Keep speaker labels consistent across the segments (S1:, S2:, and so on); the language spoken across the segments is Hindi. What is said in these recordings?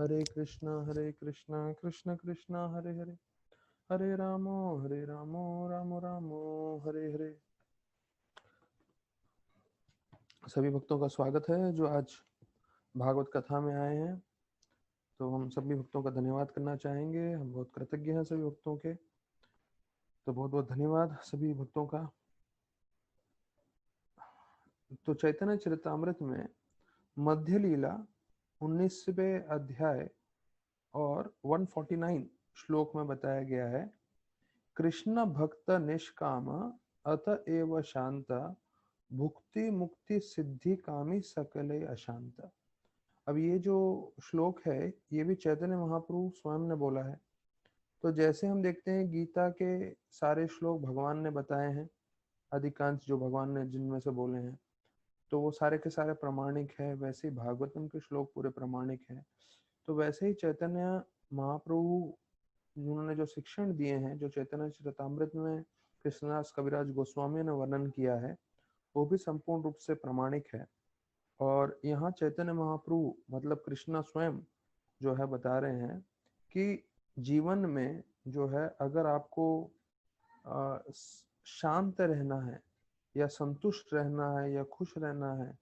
S1: हरे कृष्णा कृष्ण कृष्णा हरे हरे, हरे रामो राम रामो हरे हरे। सभी भक्तों का स्वागत है जो आज भागवत कथा में आए हैं। तो हम सभी भक्तों का धन्यवाद करना चाहेंगे। हम बहुत कृतज्ञ हैं सभी भक्तों के। तो बहुत बहुत धन्यवाद सभी भक्तों का। तो चैतन्य चरितामृत में मध्य लीला 19वें अध्याय और 149 श्लोक में बताया गया है, कृष्ण भक्त निष्काम अतएव शांत, भुक्ति मुक्ति सिद्धि कामी सकले अशांत। अब ये जो श्लोक है ये भी चैतन्य महाप्रभु स्वयं ने बोला है। तो जैसे हम देखते हैं गीता के सारे श्लोक भगवान ने बताए हैं, अधिकांश जो भगवान ने जिनमें से बोले हैं तो वो सारे के सारे प्रमाणिक है, वैसे ही भागवतम के श्लोक पूरे प्रमाणिक है। तो वैसे ही चैतन्य महाप्रभु उन्होंने जो शिक्षण दिए हैं, जो चैतन्य चरितामृत में कृष्णदास कविराज गोस्वामी ने वर्णन किया है, वो भी संपूर्ण रूप से प्रमाणिक है। और यहाँ चैतन्य महाप्रभु मतलब कृष्णा स्वयं जो है बता रहे हैं कि जीवन में जो है अगर आपको शांत रहना है या संतुष्ट रहना है या खुश रहना है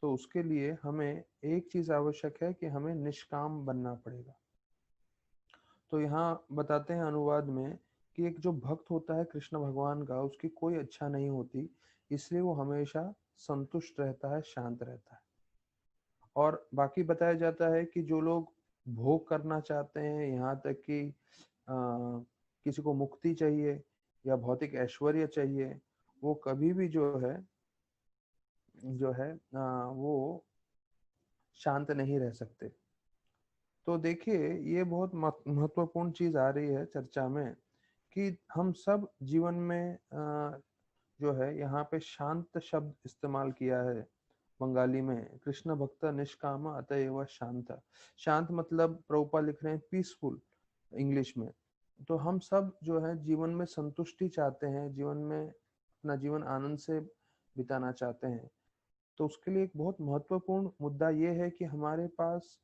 S1: तो उसके लिए हमें एक चीज आवश्यक है कि हमें निष्काम बनना पड़ेगा। तो यहाँ बताते हैं अनुवाद में कि एक जो भक्त होता है कृष्ण भगवान का, उसकी कोई इच्छा नहीं होती, इसलिए वो हमेशा संतुष्ट रहता है, शांत रहता है। और बाकी बताया जाता है कि जो लोग भोग करना चाहते हैं, यहाँ तक कि किसी को मुक्ति चाहिए या भौतिक ऐश्वर्य चाहिए, वो कभी भी जो है वो शांत नहीं रह सकते। तो देखिए ये बहुत महत्वपूर्ण चीज आ रही है चर्चा में कि हम सब जीवन में जो है यहाँ पे शांत शब्द इस्तेमाल किया है बंगाली में, कृष्ण भक्त निष्काम अतएव शांत। शांत मतलब प्रभुपा लिख रहे हैं पीसफुल इंग्लिश में। तो हम सब जो है जीवन में संतुष्टि चाहते हैं, जीवन में अपना जीवन आनंद से बिताना चाहते हैं। तो उसके लिए एक बहुत महत्वपूर्ण मुद्दा ये है कि हमारे पास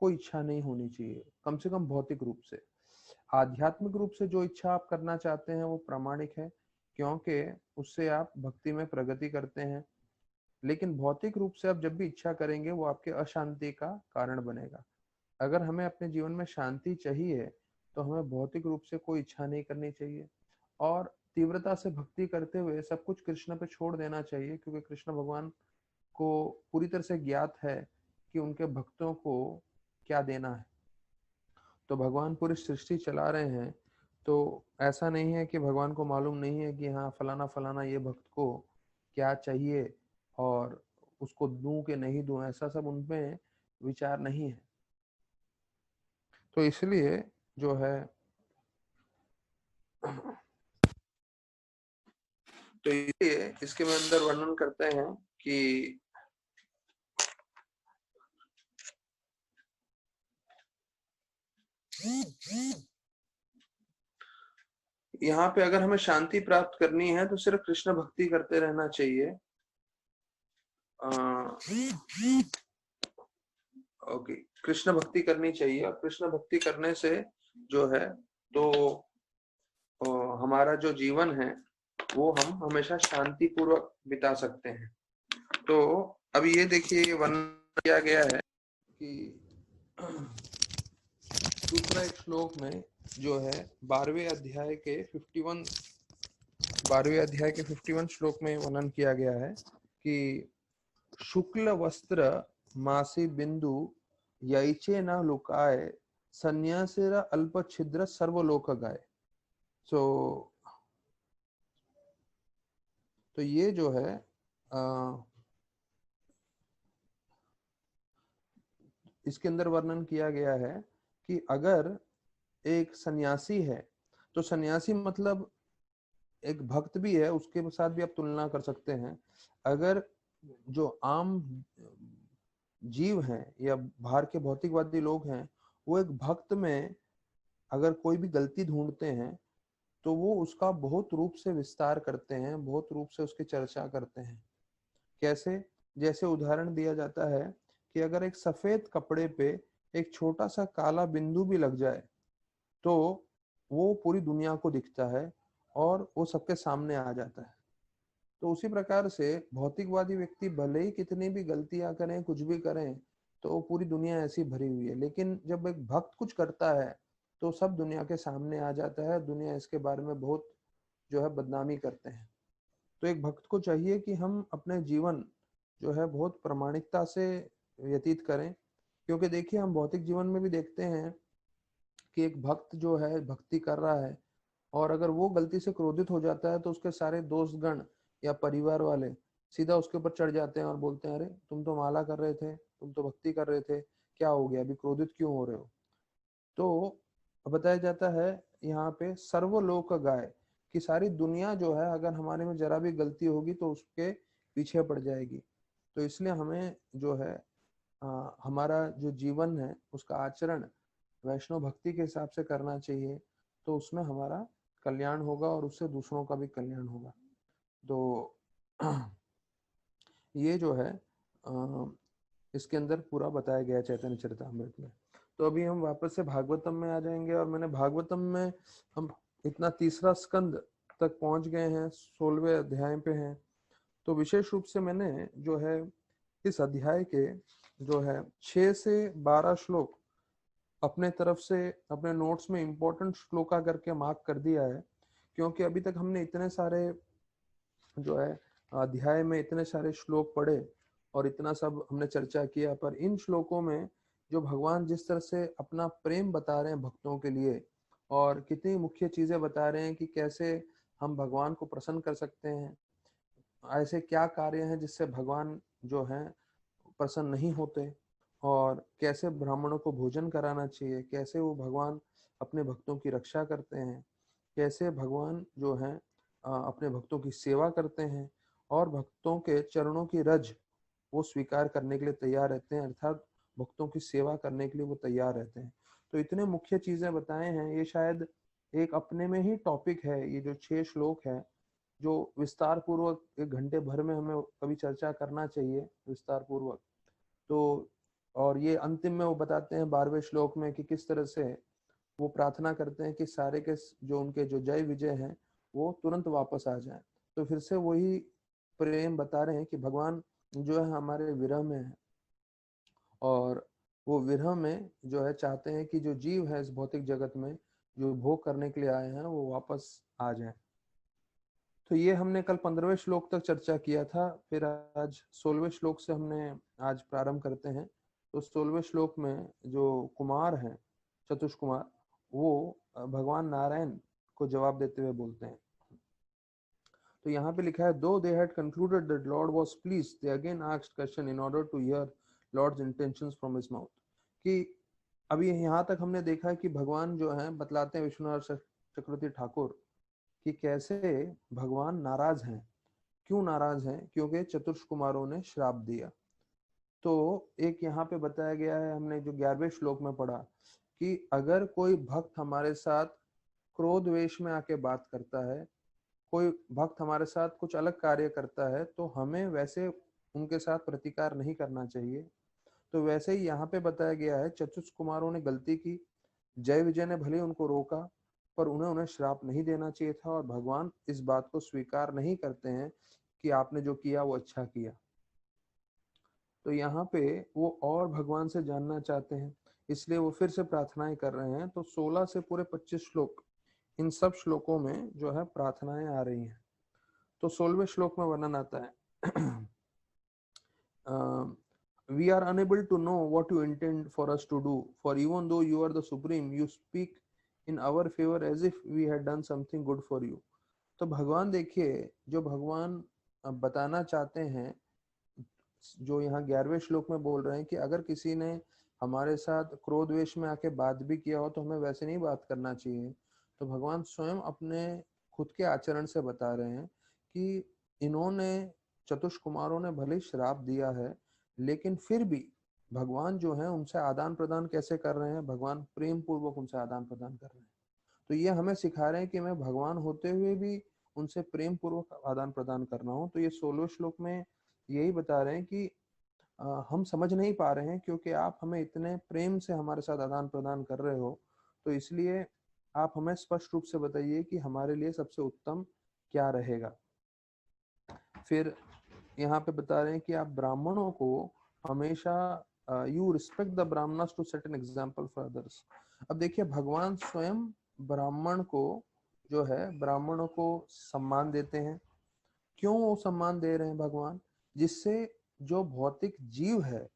S1: कोई इच्छा नहीं होनी चाहिए, कम से कम भौतिक रूप से। आध्यात्मिक रूप से जो इच्छा आप करना चाहते हैं वो प्रामाणिक है, क्योंकि उससे आप भक्ति में प्रगति करते हैं। लेकिन भौतिक रूप से आप जब भी इच्छा करेंगे वो आपके अशांति का कारण बनेगा। अगर हमें अपने जीवन में शांति चाहिए तो हमें भौतिक रूप से कोई इच्छा नहीं करनी चाहिए और तीव्रता से भक्ति करते हुए सब कुछ कृष्ण पे छोड़ देना चाहिए, क्योंकि कृष्ण भगवान को पूरी तरह से ज्ञात है कि उनके भक्तों को क्या देना है। तो भगवान पूरी सृष्टि चला रहे हैं, तो ऐसा नहीं है कि भगवान को मालूम नहीं है कि हाँ फलाना फलाना ये भक्त को क्या चाहिए और उसको दूं कि नहीं दूं, ऐसा सब उनमें विचार नहीं है। तो इसलिए जो है तो इसलिए इसके में अंदर वर्णन करते हैं कि यहाँ पे अगर हमें शांति प्राप्त करनी है तो सिर्फ कृष्ण भक्ति करते रहना चाहिए। ओके, कृष्ण भक्ति करनी चाहिए और कृष्ण भक्ति करने से जो है तो हमारा जो जीवन है वो हम हमेशा शांति पूर्वक बिता सकते हैं। तो अभी ये देखिए वर्णन किया गया है कि दूसरा एक श्लोक में जो है 12वें अध्याय के 51 श्लोक में वर्णन किया गया है कि शुक्ल वस्त्र मासी बिंदु यैचे न लुकाए, सन्यासीर अल्प छिद्र सर्वलोक गाय। तो ये जो है इसके अंदर वर्णन किया गया है कि अगर एक सन्यासी है, तो सन्यासी मतलब एक भक्त भी है, उसके साथ भी आप तुलना कर सकते हैं। अगर जो आम जीव हैं या बाहर के भौतिकवादी लोग हैं, वो एक भक्त में अगर कोई भी गलती ढूंढते हैं तो वो उसका बहुत रूप से विस्तार करते हैं, बहुत रूप से उसकी चर्चा करते हैं। कैसे? जैसे उदाहरण दिया जाता है कि अगर एक सफेद कपड़े पे एक छोटा सा काला बिंदु भी लग जाए तो वो पूरी दुनिया को दिखता है और वो सबके सामने आ जाता है। तो उसी प्रकार से भौतिकवादी व्यक्ति भले ही कितनी भी गलतियां करें, कुछ भी करें, तो पूरी दुनिया ऐसी भरी हुई है, लेकिन जब एक भक्त कुछ करता है तो सब दुनिया के सामने आ जाता है। दुनिया इसके बारे में बहुत जो है बदनामी करते हैं। तो एक भक्त को चाहिए कि हम अपने जीवन जो है बहुत प्रामाणिकता से व्यतीत करें, क्योंकि देखिए हम भौतिक जीवन में भी देखते हैं कि एक भक्त जो है भक्ति कर रहा है और अगर वो गलती से क्रोधित हो जाता है तो उसके सारे दोस्तगण या परिवार वाले सीधा उसके ऊपर चढ़ जाते हैं और बोलते हैं, अरे तुम तो माला कर रहे थे, तुम तो भक्ति कर रहे थे, क्या हो गया, अभी क्रोधित क्यों हो रहे हो। तो बताया जाता है यहाँ पे सर्वलोक गाय कि सारी दुनिया जो है अगर हमारे में जरा भी गलती होगी तो उसके पीछे पड़ जाएगी। तो इसलिए हमें जो है हमारा जो जीवन है उसका आचरण वैष्णव भक्ति के हिसाब से करना चाहिए, तो उसमें हमारा कल्याण होगा और उससे दूसरों का भी कल्याण होगा। तो ये जो है इसके अंदर पूरा बताया गया है चैतन्य चरितामृत में। तो अभी हम वापस से भागवतम में आ जाएंगे और मैंने भागवतम में हम इतना तीसरा स्कंद तक पहुंच गए हैं, 16वें अध्याय पे हैं। तो विशेष रूप से मैंने जो है इस अध्याय के जो है 6 से 12 श्लोक अपने तरफ से अपने नोट्स में इंपॉर्टेंट श्लोका करके मार्क कर दिया है, क्योंकि अभी तक हमने इतने सारे जो है अध्याय में इतने सारे श्लोक पढ़े और इतना सब हमने चर्चा किया, पर इन श्लोकों में जो भगवान जिस तरह से अपना प्रेम बता रहे हैं भक्तों के लिए और कितनी मुख्य चीजें बता रहे हैं कि कैसे हम भगवान को प्रसन्न कर सकते हैं, ऐसे क्या कार्य हैं जिससे भगवान जो हैं प्रसन्न नहीं होते, और कैसे ब्राह्मणों को भोजन कराना चाहिए, कैसे वो भगवान अपने भक्तों की रक्षा करते हैं, कैसे भगवान जो हैं अपने भक्तों की सेवा करते हैं और भक्तों के चरणों की रज वो स्वीकार करने के लिए तैयार रहते हैं, अर्थात भक्तों की सेवा करने के लिए वो तैयार रहते हैं। तो इतने मुख्य चीजें बताए हैं, ये शायद एक अपने में ही टॉपिक है। ये जो 6 श्लोक है जो विस्तार पूर्वक 1 घंटे भर में हमें कभी चर्चा करना चाहिए विस्तार पूर्वक। तो और ये अंतिम में वो बताते हैं 12वें श्लोक में कि किस तरह से वो प्रार्थना करते हैं कि सारे के जो उनके जो जय विजय हैं वो तुरंत वापस आ जाएं। तो फिर से वही प्रेम बता रहे हैं कि भगवान जो है हमारे विरह में है और वो विरह में जो है चाहते हैं कि जो जीव है इस भौतिक जगत में जो भोग करने के लिए आए हैं वो वापस आ जाएं। तो ये हमने कल 15वें श्लोक तक चर्चा किया था, फिर आज 16वें श्लोक से हमने आज प्रारंभ करते हैं। तो 16वें श्लोक में जो कुमार हैं चतुष कुमार, वो भगवान नारायण को जवाब देते हुए बोलते हैं। तो यहाँ पे लिखा है, दो they had concluded that Lord was pleased, they again asked question in order to hear Lord's intentions from his mouth. कि अभी यहाँ तक हमने देखा है कि भगवान जो है बतलाते हैं विश्वनाथ चक्रवर्ती ठाकुर कि कैसे भगवान नाराज हैं। क्यों नाराज हैं? क्योंकि चतुर्ष कुमारों ने श्राप दिया। तो एक यहाँ पे बताया गया है, हमने जो 11वें श्लोक में पढ़ा कि अगर कोई भक्त हमारे साथ क्रोध वेश में आके बात करता है, कोई भक्त हमारे साथ कुछ अलग कार्य करता है, तो हमें वैसे उनके साथ प्रतिकार नहीं करना चाहिए। तो वैसे ही यहाँ पे बताया गया है चतुर्ष कुमारों ने गलती की, जय विजय ने भले उनको रोका पर उन्हें श्राप नहीं देना चाहिए था, और भगवान इस बात को स्वीकार नहीं करते हैं कि आपने जो किया वो अच्छा किया। तो यहाँ पे वो और भगवान से जानना चाहते हैं, इसलिए वो फिर से प्रार्थनाएं कर रहे हैं। तो 16 से पूरे 25 श्लोक, इन सब श्लोकों में जो है प्रार्थनाएं आ रही हैं। तो 16वें श्लोक में वर्णन आता है we are unable to know what you intend for us to do, for even though you are the supreme, you speak in our favor as if we had done something good for you। तो भगवान देखिए, जो भगवान बताना चाहते हैं, जो यहाँ 11वें श्लोक में बोल रहे हैं कि अगर किसी ने हमारे साथ क्रोध वेश में आके बात भी किया हो तो हमें वैसे नहीं बात करना चाहिए। तो भगवान स्वयं अपने खुद के आचरण से बता रहे हैं कि इन्होंने चतुष कुमारों ने भले श्राप दिया है, लेकिन फिर भी भगवान जो है उनसे आदान प्रदान कैसे कर रहे हैं, भगवान प्रेम पूर्वक उनसे आदान प्रदान कर रहे हैं। तो ये हमें सिखा रहे हैं कि मैं भगवान होते हुए भी उनसे प्रेम पूर्वक आदान प्रदान करना हो। तो ये 16वें श्लोक में यही बता रहे हैं कि हम समझ नहीं पा रहे हैं, क्योंकि आप हमें इतने प्रेम से हमारे साथ आदान प्रदान कर रहे हो, तो इसलिए आप हमें स्पष्ट रूप से बताइए कि हमारे लिए सबसे उत्तम क्या रहेगा। फिर यहाँ पे बता रहे हैं कि आप ब्राह्मणों को हमेशा, you respect the brahmanas to set an example for others. अब देखिए, भगवान स्वयं ब्राह्मण को जो है, ब्राह्मणों को सम्मान देते हैं। क्यों वो सम्मान दे रहे हैं भगवान? जिससे जो भौतिक जीव है,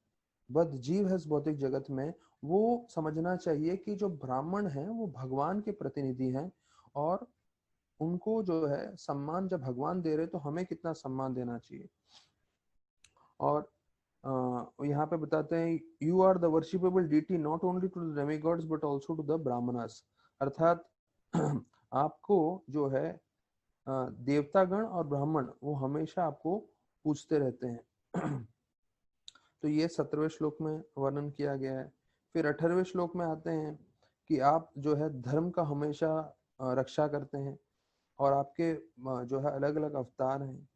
S1: बद्ध जीव है इस भौतिक जगत में, वो समझना चाहिए कि जो ब्राह्मण है वो भगवान के प्रतिनिधि हैं, और उनको जो है सम्मान जब भगवान दे रहे तो हमें कितना सम्मान देना चाहिए। और यहाँ पे बताते हैं, you are the worshipable deity not only to the demigods but also to the brahmanas. अर्थात आपको जो है देवतागण और ब्राह्मण वो हमेशा आपको पूछते रहते हैं। तो ये 17वें श्लोक में वर्णन किया गया है। फिर 18वें श्लोक में आते हैं कि आप जो है धर्म का हमेशा रक्षा करते हैं, और आपके जो है अलग अलग अवतार हैं।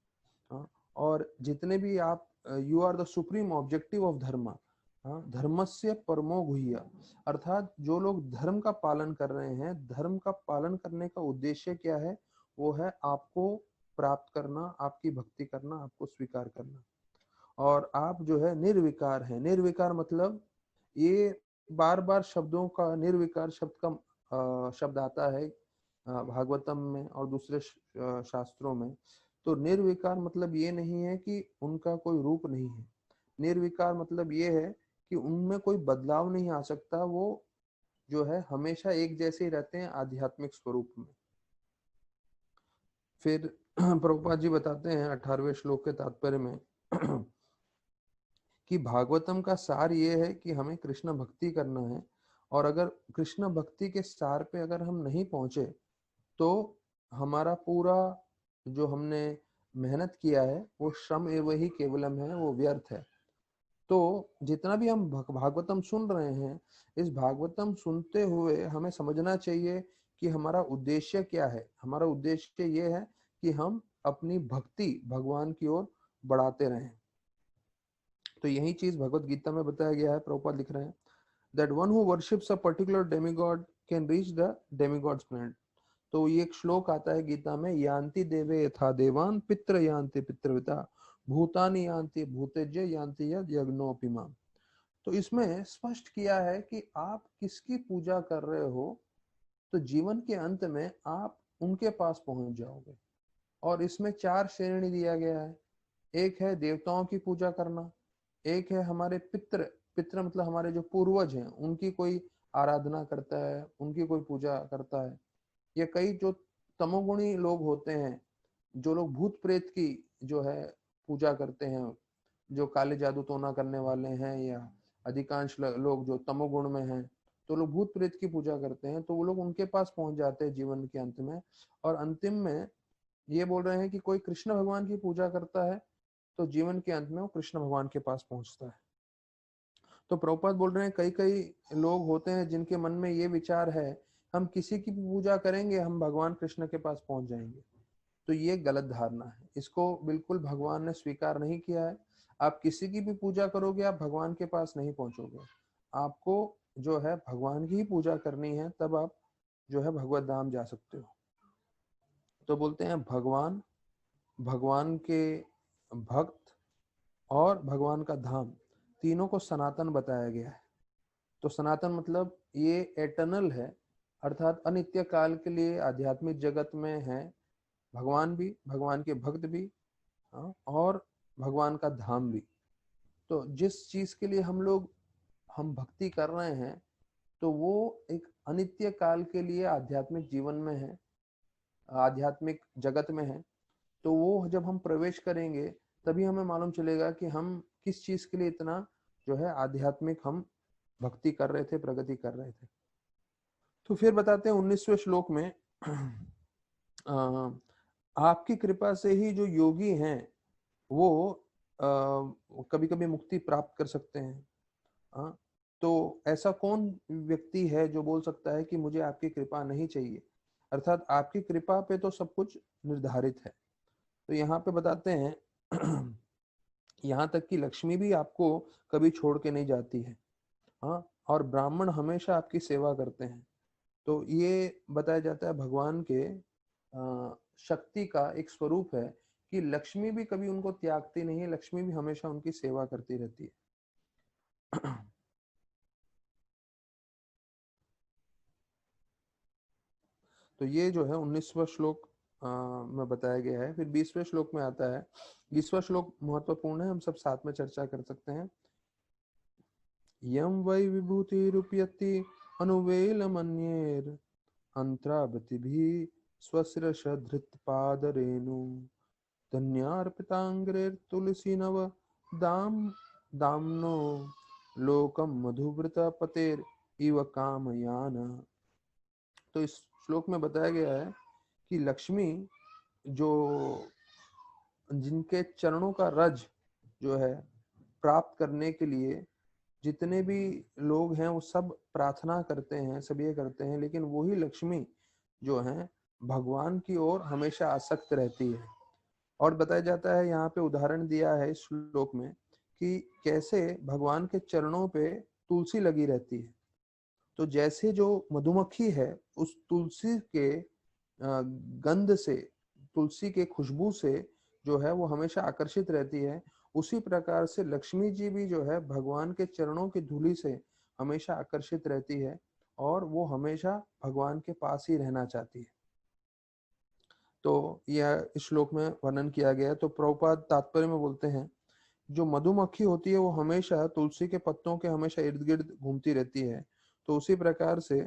S1: हाँ, और जितने भी आप, you are the supreme objective of dharma. हाँ, धर्मस्य परमो गुह्य। अर्थात जो लोग धर्म का पालन कर रहे हैं, धर्म का पालन करने का उद्देश्य क्या है? वो है आपको प्राप्त करना, आपकी भक्ति करना, आपको स्वीकार करना। और आप जो है निर्विकार हैं। निर्विकार मतलब, ये बार बार शब्दों का, निर्विकार शब्द का शब्द आता है भागवतम में और दूसरे शास्त्रों में। तो निर्विकार मतलब ये नहीं है कि उनका कोई रूप नहीं है। निर्विकार मतलब ये है कि उनमें कोई बदलाव नहीं आ सकता, वो जो है हमेशा एक जैसे ही रहते हैं आध्यात्मिक स्वरूप में। फिर प्रभुपाद जी बताते हैं 18वें श्लोक के तात्पर्य में कि भागवतम का सार ये है कि हमें कृष्ण भक्ति करना है, और अगर कृष्ण भक्ति के सार पे अगर हम नहीं पहुंचे तो हमारा पूरा जो हमने मेहनत किया है वो श्रम एवं ही केवलम है, वो व्यर्थ है। तो जितना भी हम भागवतम सुन रहे हैं, इस भागवतम सुनते हुए हमें समझना चाहिए कि हमारा उद्देश्य क्या है। हमारा उद्देश्य ये है कि हम अपनी भक्ति भगवान की ओर बढ़ाते रहें। तो यही चीज भगवत गीता में बताया गया है। प्रभुपाद लिख रहे हैं that one who worships a particular demigod can reach the demigod's planet। तो ये एक श्लोक आता है गीता में, यान्ति देवे यथा देवान पित्र यान्ति पितृविता भूतानि यान्ति भूतेज्य यान्ति यद यज्ञोपिमाम। तो इसमें स्पष्ट किया है कि आप किसकी पूजा कर रहे हो, तो जीवन के अंत में आप उनके पास पहुंच जाओगे। और इसमें 4 श्रेणी दिया गया है। एक है देवताओं की पूजा करना, एक है हमारे पितृ, पितृ मतलब हमारे जो पूर्वज हैं उनकी कोई आराधना करता है, उनकी कोई पूजा करता है। ये कई जो तमोगुणी लोग होते हैं, जो लोग भूत प्रेत की जो है पूजा करते हैं, जो काले जादू टोना करने वाले हैं, या अधिकांश लोग जो तमोगुण में हैं, तो लोग भूत प्रेत की पूजा करते हैं, तो वो लोग उनके पास पहुंच जाते हैं जीवन के अंत में। और अंतिम में ये बोल रहे हैं कि कोई कृष्ण भगवान की पूजा करता है तो जीवन के अंत में वो कृष्ण भगवान के पास पहुंचता है। तो प्रभुपाद बोल रहे हैं कई कई लोग होते हैं जिनके मन में ये विचार है, हम किसी की भी पूजा करेंगे हम भगवान कृष्ण के पास पहुंच जाएंगे। तो ये गलत धारणा है, इसको बिल्कुल भगवान ने स्वीकार नहीं किया है। आप किसी की भी पूजा करोगे आप भगवान के पास नहीं पहुंचोगे। आपको जो है भगवान की ही पूजा करनी है, तब आप जो है भगवत धाम जा सकते हो। तो बोलते हैं भगवान, भगवान के भक्त और भगवान का धाम, तीनों को सनातन बताया गया है। तो सनातन मतलब ये एटर्नल है, अर्थात अनित्य काल के लिए आध्यात्मिक जगत में है। भगवान भी, भगवान के भक्त भी, हाँ, और भगवान का धाम भी। तो जिस चीज के लिए हम भक्ति कर रहे हैं, तो वो एक अनित्य काल के लिए आध्यात्मिक जीवन में है, आध्यात्मिक जगत में है। तो वो जब हम प्रवेश करेंगे तभी हमें मालूम चलेगा कि हम किस चीज के लिए इतना जो है आध्यात्मिक हम भक्ति कर रहे थे, प्रगति कर रहे थे। तो फिर बताते हैं 19वें श्लोक में आपकी कृपा से ही जो योगी हैं वो कभी कभी मुक्ति प्राप्त कर सकते हैं। हाँ, तो ऐसा कौन व्यक्ति है जो बोल सकता है कि मुझे आपकी कृपा नहीं चाहिए? अर्थात आपकी कृपा पे तो सब कुछ निर्धारित है। तो यहाँ पे बताते हैं यहाँ तक कि लक्ष्मी भी आपको कभी छोड़ के नहीं जाती है। हाँ, और ब्राह्मण हमेशा आपकी सेवा करते हैं। तो ये बताया जाता है भगवान के शक्ति का एक स्वरूप है कि लक्ष्मी भी कभी उनको त्यागती नहीं है, लक्ष्मी भी हमेशा उनकी सेवा करती रहती है। तो ये जो है 19वां श्लोक में बताया गया है। फिर 20वें श्लोक में आता है। 20वां श्लोक महत्वपूर्ण है, हम सब साथ में चर्चा कर सकते हैं। यम वै विभूतिरुपयति अनुवेलमन्येर अंतरावतिभिः स्वशिरसधृतपादरेणु धन्यार्पितांग्रेर्तुलसी नव दाम दाम्नो लोकम मधुव्रतपतेर इव कामयान। तो इस श्लोक में बताया गया है कि लक्ष्मी जो जिनके चरणों का रज जो है प्राप्त करने के लिए जितने भी लोग हैं वो सब प्रार्थना करते हैं, सब ये करते हैं, लेकिन वही लक्ष्मी जो है भगवान की ओर हमेशा आसक्त रहती है। और बताया जाता है, यहाँ पे उदाहरण दिया है इस श्लोक में कि कैसे भगवान के चरणों पे तुलसी लगी रहती है। तो जैसे जो मधुमक्खी है उस तुलसी के गंध से, तुलसी के खुशबू से जो है वो हमेशा आकर्षित रहती है, उसी प्रकार से लक्ष्मी जी भी जो है भगवान के चरणों की धूलि से हमेशा आकर्षित रहती है और वो हमेशा भगवान के पास ही रहना चाहती है। तो यह इस श्लोक में वर्णन किया गया है। तो प्रभुपाद तात्पर्य में बोलते हैं, जो मधुमक्खी होती है वो हमेशा तुलसी के पत्तों के हमेशा इर्द गिर्द घूमती रहती है। तो उसी प्रकार से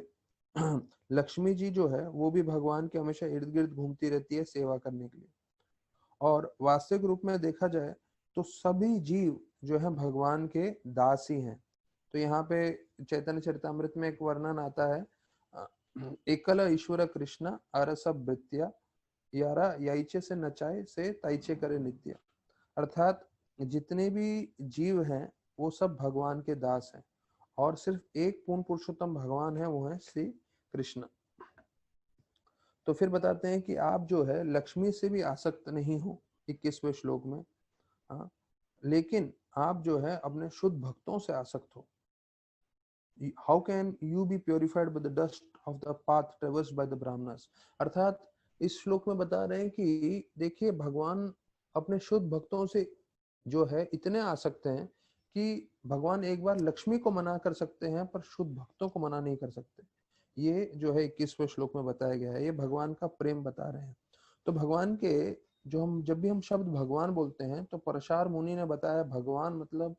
S1: लक्ष्मी जी जो है वो भी भगवान के हमेशा इर्द गिर्द घूमती रहती है सेवा करने के लिए। और वास्तविक रूप में देखा जाए तो सभी जीव जो है भगवान के दास ही हैं। तो यहाँ पे चैतन्य चरितामृत में एक वर्णन आता है, एकल ईश्वर कृष्ण अरस वृत्या यारा याइचे से नचाए से ताइचे करे नित्य। अर्थात जितने भी जीव हैं वो सब भगवान के दास हैं और सिर्फ एक पूर्ण पुरुषोत्तम भगवान है, वो है श्री कृष्ण। तो फिर बताते हैं कि आप जो है लक्ष्मी से भी आसक्त नहीं हो 21वें श्लोक में। हाँ, लेकिन आप जो है अपने शुद्ध भक्तों से आसक्त हो। How can you be purified by the dust of the path traversed by the brahmanas. अर्थात इस श्लोक में बता रहे हैं कि देखिए भगवान अपने शुद्ध भक्तों से जो है इतने आसक्त हैं कि भगवान एक बार लक्ष्मी को मना कर सकते हैं पर शुद्ध भक्तों को मना नहीं कर सकते। ये जो है 21वें श्लोक में बताया गया है, ये भगवान का प्रेम बता रहे हैं। तो भगवान के जो हम जब भी हम शब्द भगवान बोलते हैं तो परशार मुनि ने बताया भगवान मतलब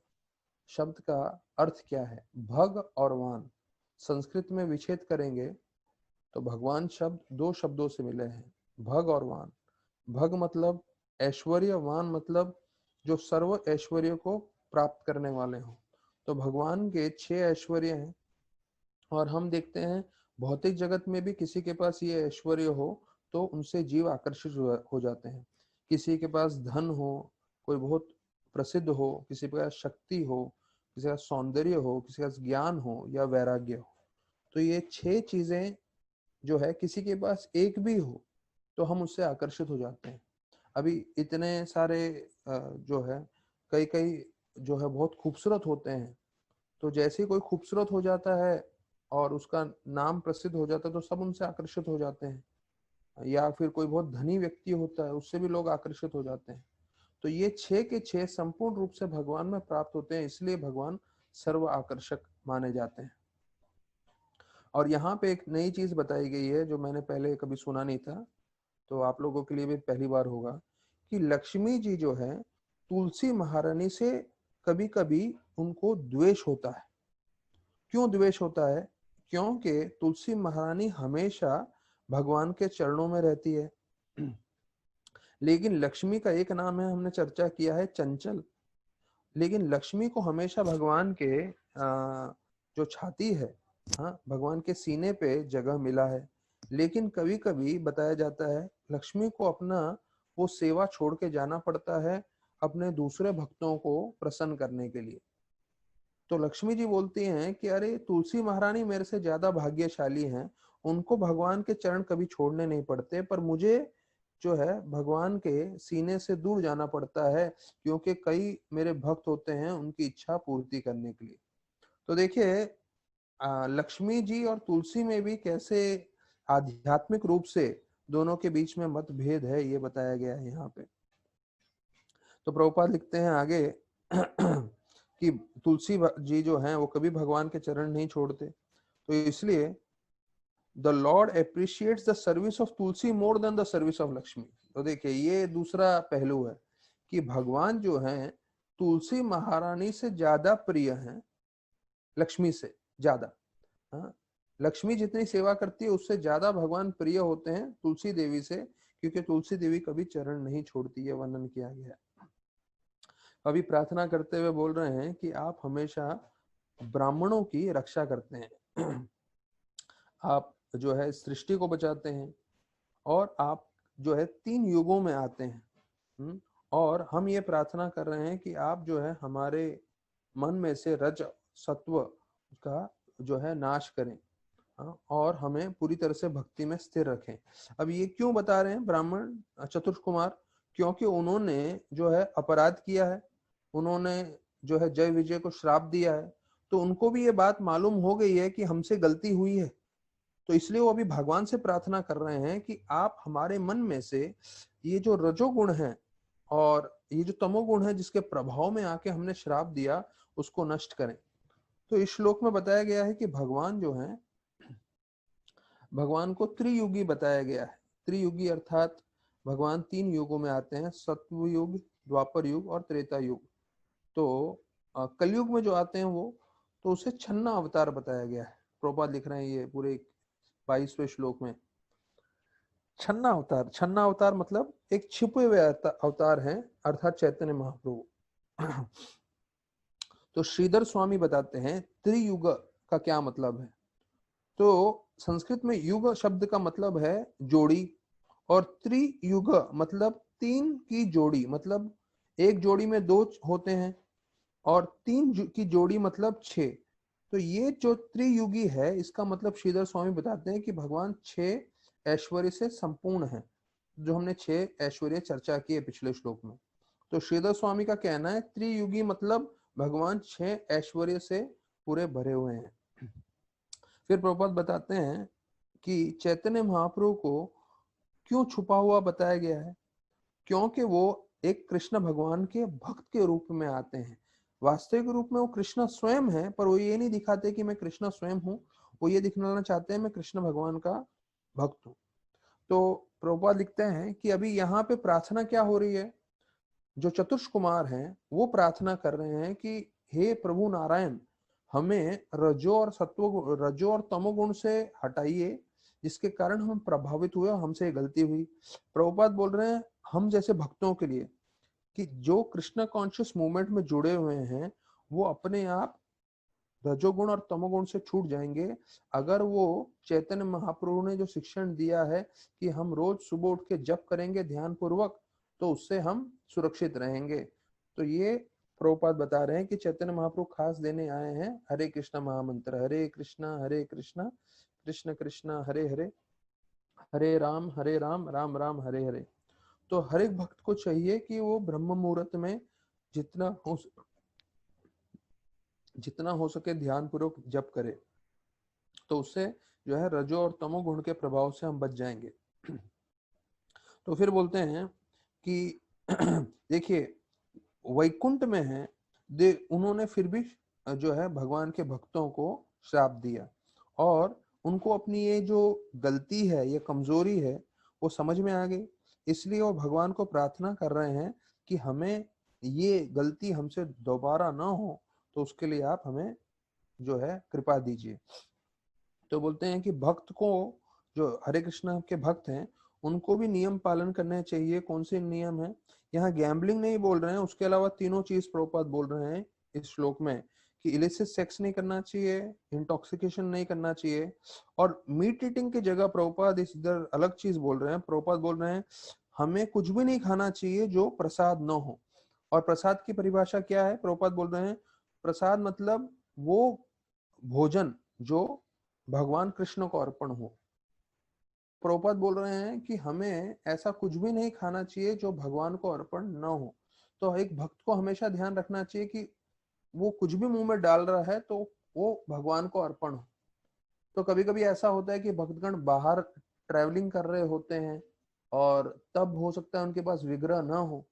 S1: शब्द का अर्थ क्या है। भग और वान संस्कृत में विच्छेद करेंगे तो भगवान शब्द दो शब्दों से मिले हैं, भग और वान। भग मतलब ऐश्वर्य, वान मतलब जो सर्व ऐश्वर्य को प्राप्त करने वाले हो। तो भगवान के 6 ऐश्वर्य हैं और हम देखते हैं भौतिक जगत में भी किसी के पास ये ऐश्वर्य हो तो उनसे जीव आकर्षित हो जाते हैं। किसी के पास धन हो, कोई बहुत प्रसिद्ध हो, किसी के पास शक्ति हो, किसी का सौंदर्य हो, किसी का ज्ञान हो या वैराग्य हो। तो ये 6 चीजें जो है किसी के पास एक भी हो तो हम उससे आकर्षित हो जाते हैं। अभी इतने सारे जो है कई कई जो है बहुत खूबसूरत होते हैं, तो जैसे ही कोई खूबसूरत हो जाता है और उसका नाम प्रसिद्ध हो जाता है तो सब उनसे आकर्षित हो जाते हैं। या फिर कोई बहुत धनी व्यक्ति होता है उससे भी लोग आकर्षित हो जाते हैं। तो ये 6 के 6 संपूर्ण रूप से भगवान में प्राप्त होते हैं, इसलिए भगवान सर्व आकर्षक माने जाते हैं। और यहाँ पे एक नई चीज बताई गई है जो मैंने पहले कभी सुना नहीं था, तो आप लोगों के लिए भी पहली बार होगा कि लक्ष्मी जी जो है तुलसी महारानी से कभी कभी उनको द्वेष होता है। क्यों द्वेष होता है? क्योंकि तुलसी महारानी हमेशा भगवान के चरणों में रहती है। लेकिन लक्ष्मी का एक नाम है, हमने चर्चा किया है चंचल। लेकिन लक्ष्मी को हमेशा भगवान के जो छाती है, हाँ, भगवान के सीने पे जगह मिला है। लेकिन कभी कभी बताया जाता है लक्ष्मी को अपना वो सेवा छोड़ के जाना पड़ता है अपने दूसरे भक्तों को प्रसन्न करने के लिए। तो लक्ष्मी जी बोलती हैं कि अरे तुलसी महारानी मेरे से ज्यादा भाग्यशाली हैं, उनको भगवान के चरण कभी छोड़ने नहीं पड़ते, पर मुझे जो है भगवान के सीने से दूर जाना पड़ता है, क्योंकि कई मेरे भक्त होते हैं उनकी इच्छा पूर्ति करने के लिए। तो देखिए लक्ष्मी जी और तुलसी में भी कैसे आध्यात्मिक रूप से दोनों के बीच में मतभेद है, ये बताया गया है यहाँ पे। तो प्रभुपाद लिखते हैं आगे कि तुलसी जी जो हैं वो कभी भगवान के चरण नहीं छोड़ते, तो इसलिए the Lord appreciates the service of Tulsi more than the service of Lakshmi. तो देखिए ये दूसरा पहलू है कि भगवान जो हैं तुलसी महारानी से ज्यादा प्रिय हैं लक्ष्मी से ज्यादा। हाँ, लक्ष्मी जितनी सेवा करती है उससे ज्यादा भगवान प्रिय होते हैं तुलसी देवी से, क्योंकि तुलसी देवी कभी चरण नहीं छोड़ती है, वर्णन किया गया है। अभी प्रार्थना करते हुए बोल रहे हैं कि आप हमेशा ब्राह्मणों की रक्षा करते हैं आप जो है सृष्टि को बचाते हैं, और आप जो है 3 युगों में आते हैं। और हम ये प्रार्थना कर रहे हैं कि आप जो है हमारे मन में से रज सत्व का जो है नाश करें, और हमें पूरी तरह से भक्ति में स्थिर रखें। अब ये क्यों बता रहे हैं ब्राह्मण चतुर्थ कुमार? क्योंकि उन्होंने जो है अपराध किया है, उन्होंने जो है जय विजय को श्राप दिया है, तो उनको भी ये बात मालूम हो गई है कि हमसे गलती हुई है। तो इसलिए वो अभी भगवान से प्रार्थना कर रहे हैं कि आप हमारे मन में से ये जो रजोगुण है और ये जो तमोगुण है जिसके प्रभाव में आके हमने श्राप दिया, उसको नष्ट करें। तो इस श्लोक में बताया गया है कि भगवान जो है, भगवान को त्रियुगी बताया गया है। त्रियुगी अर्थात भगवान 3 युगों में आते हैं, सत्व युग, द्वापर युग और त्रेता युग। तो कलयुग में जो आते हैं वो, तो उसे छन्ना अवतार बताया गया है। प्रभुपाद लिख रहे हैं ये पूरे 22वें श्लोक में। छन्ना अवतार, छन्ना अवतार मतलब एक छिपे हुए अवतार हैं, अर्थात चैतन्य महाप्रभु। तो श्रीधर स्वामी बताते हैं त्रियुग का क्या मतलब है। तो संस्कृत में युग शब्द का मतलब है जोड़ी, और त्रियुग मतलब 3 की जोड़ी, मतलब एक जोड़ी में 2 होते हैं, और 3 की जोड़ी मतलब 6। तो ये जो त्रियुगी है, इसका मतलब श्रीधर स्वामी बताते हैं कि भगवान 6 ऐश्वर्य से संपूर्ण है, जो हमने 6 ऐश्वर्य चर्चा की है पिछले श्लोक में। तो श्रीधर स्वामी का कहना है त्रियुगी मतलब भगवान 6 ऐश्वर्य से पूरे भरे हुए हैं। फिर प्रभुपाद बताते हैं कि चैतन्य महाप्रभु को क्यों छुपा हुआ बताया गया है, क्योंकि वो एक कृष्ण भगवान के भक्त के रूप में आते हैं। वास्तविक रूप में वो कृष्ण स्वयं है, पर वो ये नहीं दिखाते कि मैं कृष्ण स्वयं हूँ, वो ये दिखलाना चाहते हैं मैं कृष्ण भगवान का भक्त हूँ। तो प्रभुपाद लिखते हैं कि अभी यहाँ पे प्रार्थना क्या हो रही है, जो चतुर्ष कुमार हैं वो प्रार्थना कर रहे हैं कि हे प्रभु नारायण, हमें रजो और तमोगुण से हटाइए, जिसके कारण हम प्रभावित हुए और हमसे गलती हुई। प्रभुपाद बोल रहे हैं हम जैसे भक्तों के लिए कि जो कृष्णा कॉन्शियस मूवमेंट में जुड़े हुए हैं, वो अपने आप रजोगुण और तमोगुण से छूट जाएंगे, अगर वो चैतन्य महाप्रभु ने जो शिक्षण दिया है कि हम रोज सुबह उठ के जप करेंगे ध्यान पूर्वक, तो उससे हम सुरक्षित रहेंगे। तो ये प्रभुपाद बता रहे हैं कि चैतन्य महाप्रभु खास देने आए हैं हरे कृष्णा महामंत्र, हरे कृष्णा कृष्ण कृष्ण हरे हरे, हरे राम राम राम हरे हरे। तो हर एक भक्त को चाहिए कि वो ब्रह्म मुहूर्त में जितना हो जितना हो सके ध्यान पूर्वक जप करे, तो उससे जो है रजो और तमो गुण के प्रभाव से हम बच जाएंगे। तो फिर बोलते हैं कि देखिए वैकुंठ में है, उन्होंने फिर भी जो है भगवान के भक्तों को श्राप दिया, और उनको अपनी ये जो गलती है, ये कमजोरी है, वो समझ में आ गई। इसलिए वो भगवान को प्रार्थना कर रहे हैं कि हमें ये गलती हमसे दोबारा ना हो, तो उसके लिए आप हमें जो है कृपा दीजिए। तो बोलते हैं कि भक्त को, जो हरे कृष्णा के भक्त हैं, उनको भी नियम पालन करने चाहिए। कौन से नियम है? यहाँ गैम्बलिंग नहीं बोल रहे हैं, उसके अलावा तीनों चीज प्रभुपाद बोल रहे हैं इस श्लोक में, कि इलिसिट सेक्स नहीं करना चाहिए, इंटॉक्सिकेशन नहीं करना चाहिए, और मीट ईटिंग की जगह प्रभुपाद इधर अलग चीज बोल रहे हैं। प्रभुपाद बोल रहे हैं हमें कुछ भी नहीं खाना चाहिए जो प्रसाद न हो। और प्रसाद की परिभाषा क्या है? प्रभुपाद बोल रहे हैं प्रसाद मतलब वो भोजन जो भगवान कृष्ण को अर्पण हो। प्रभुपाद बोल रहे हैं कि हमें ऐसा कुछ भी नहीं खाना चाहिए जो भगवान को अर्पण न हो। तो एक भक्त को हमेशा ध्यान रखना चाहिए कि वो कुछ भी मुंह में डाल रहा है तो वो भगवान को अर्पण हो। तो कभी कभी ऐसा होता है कि भक्तगण बाहर ट्रैवलिंग कर रहे होते हैं और तब हो सकता है उनके पास विग्रह ना हो,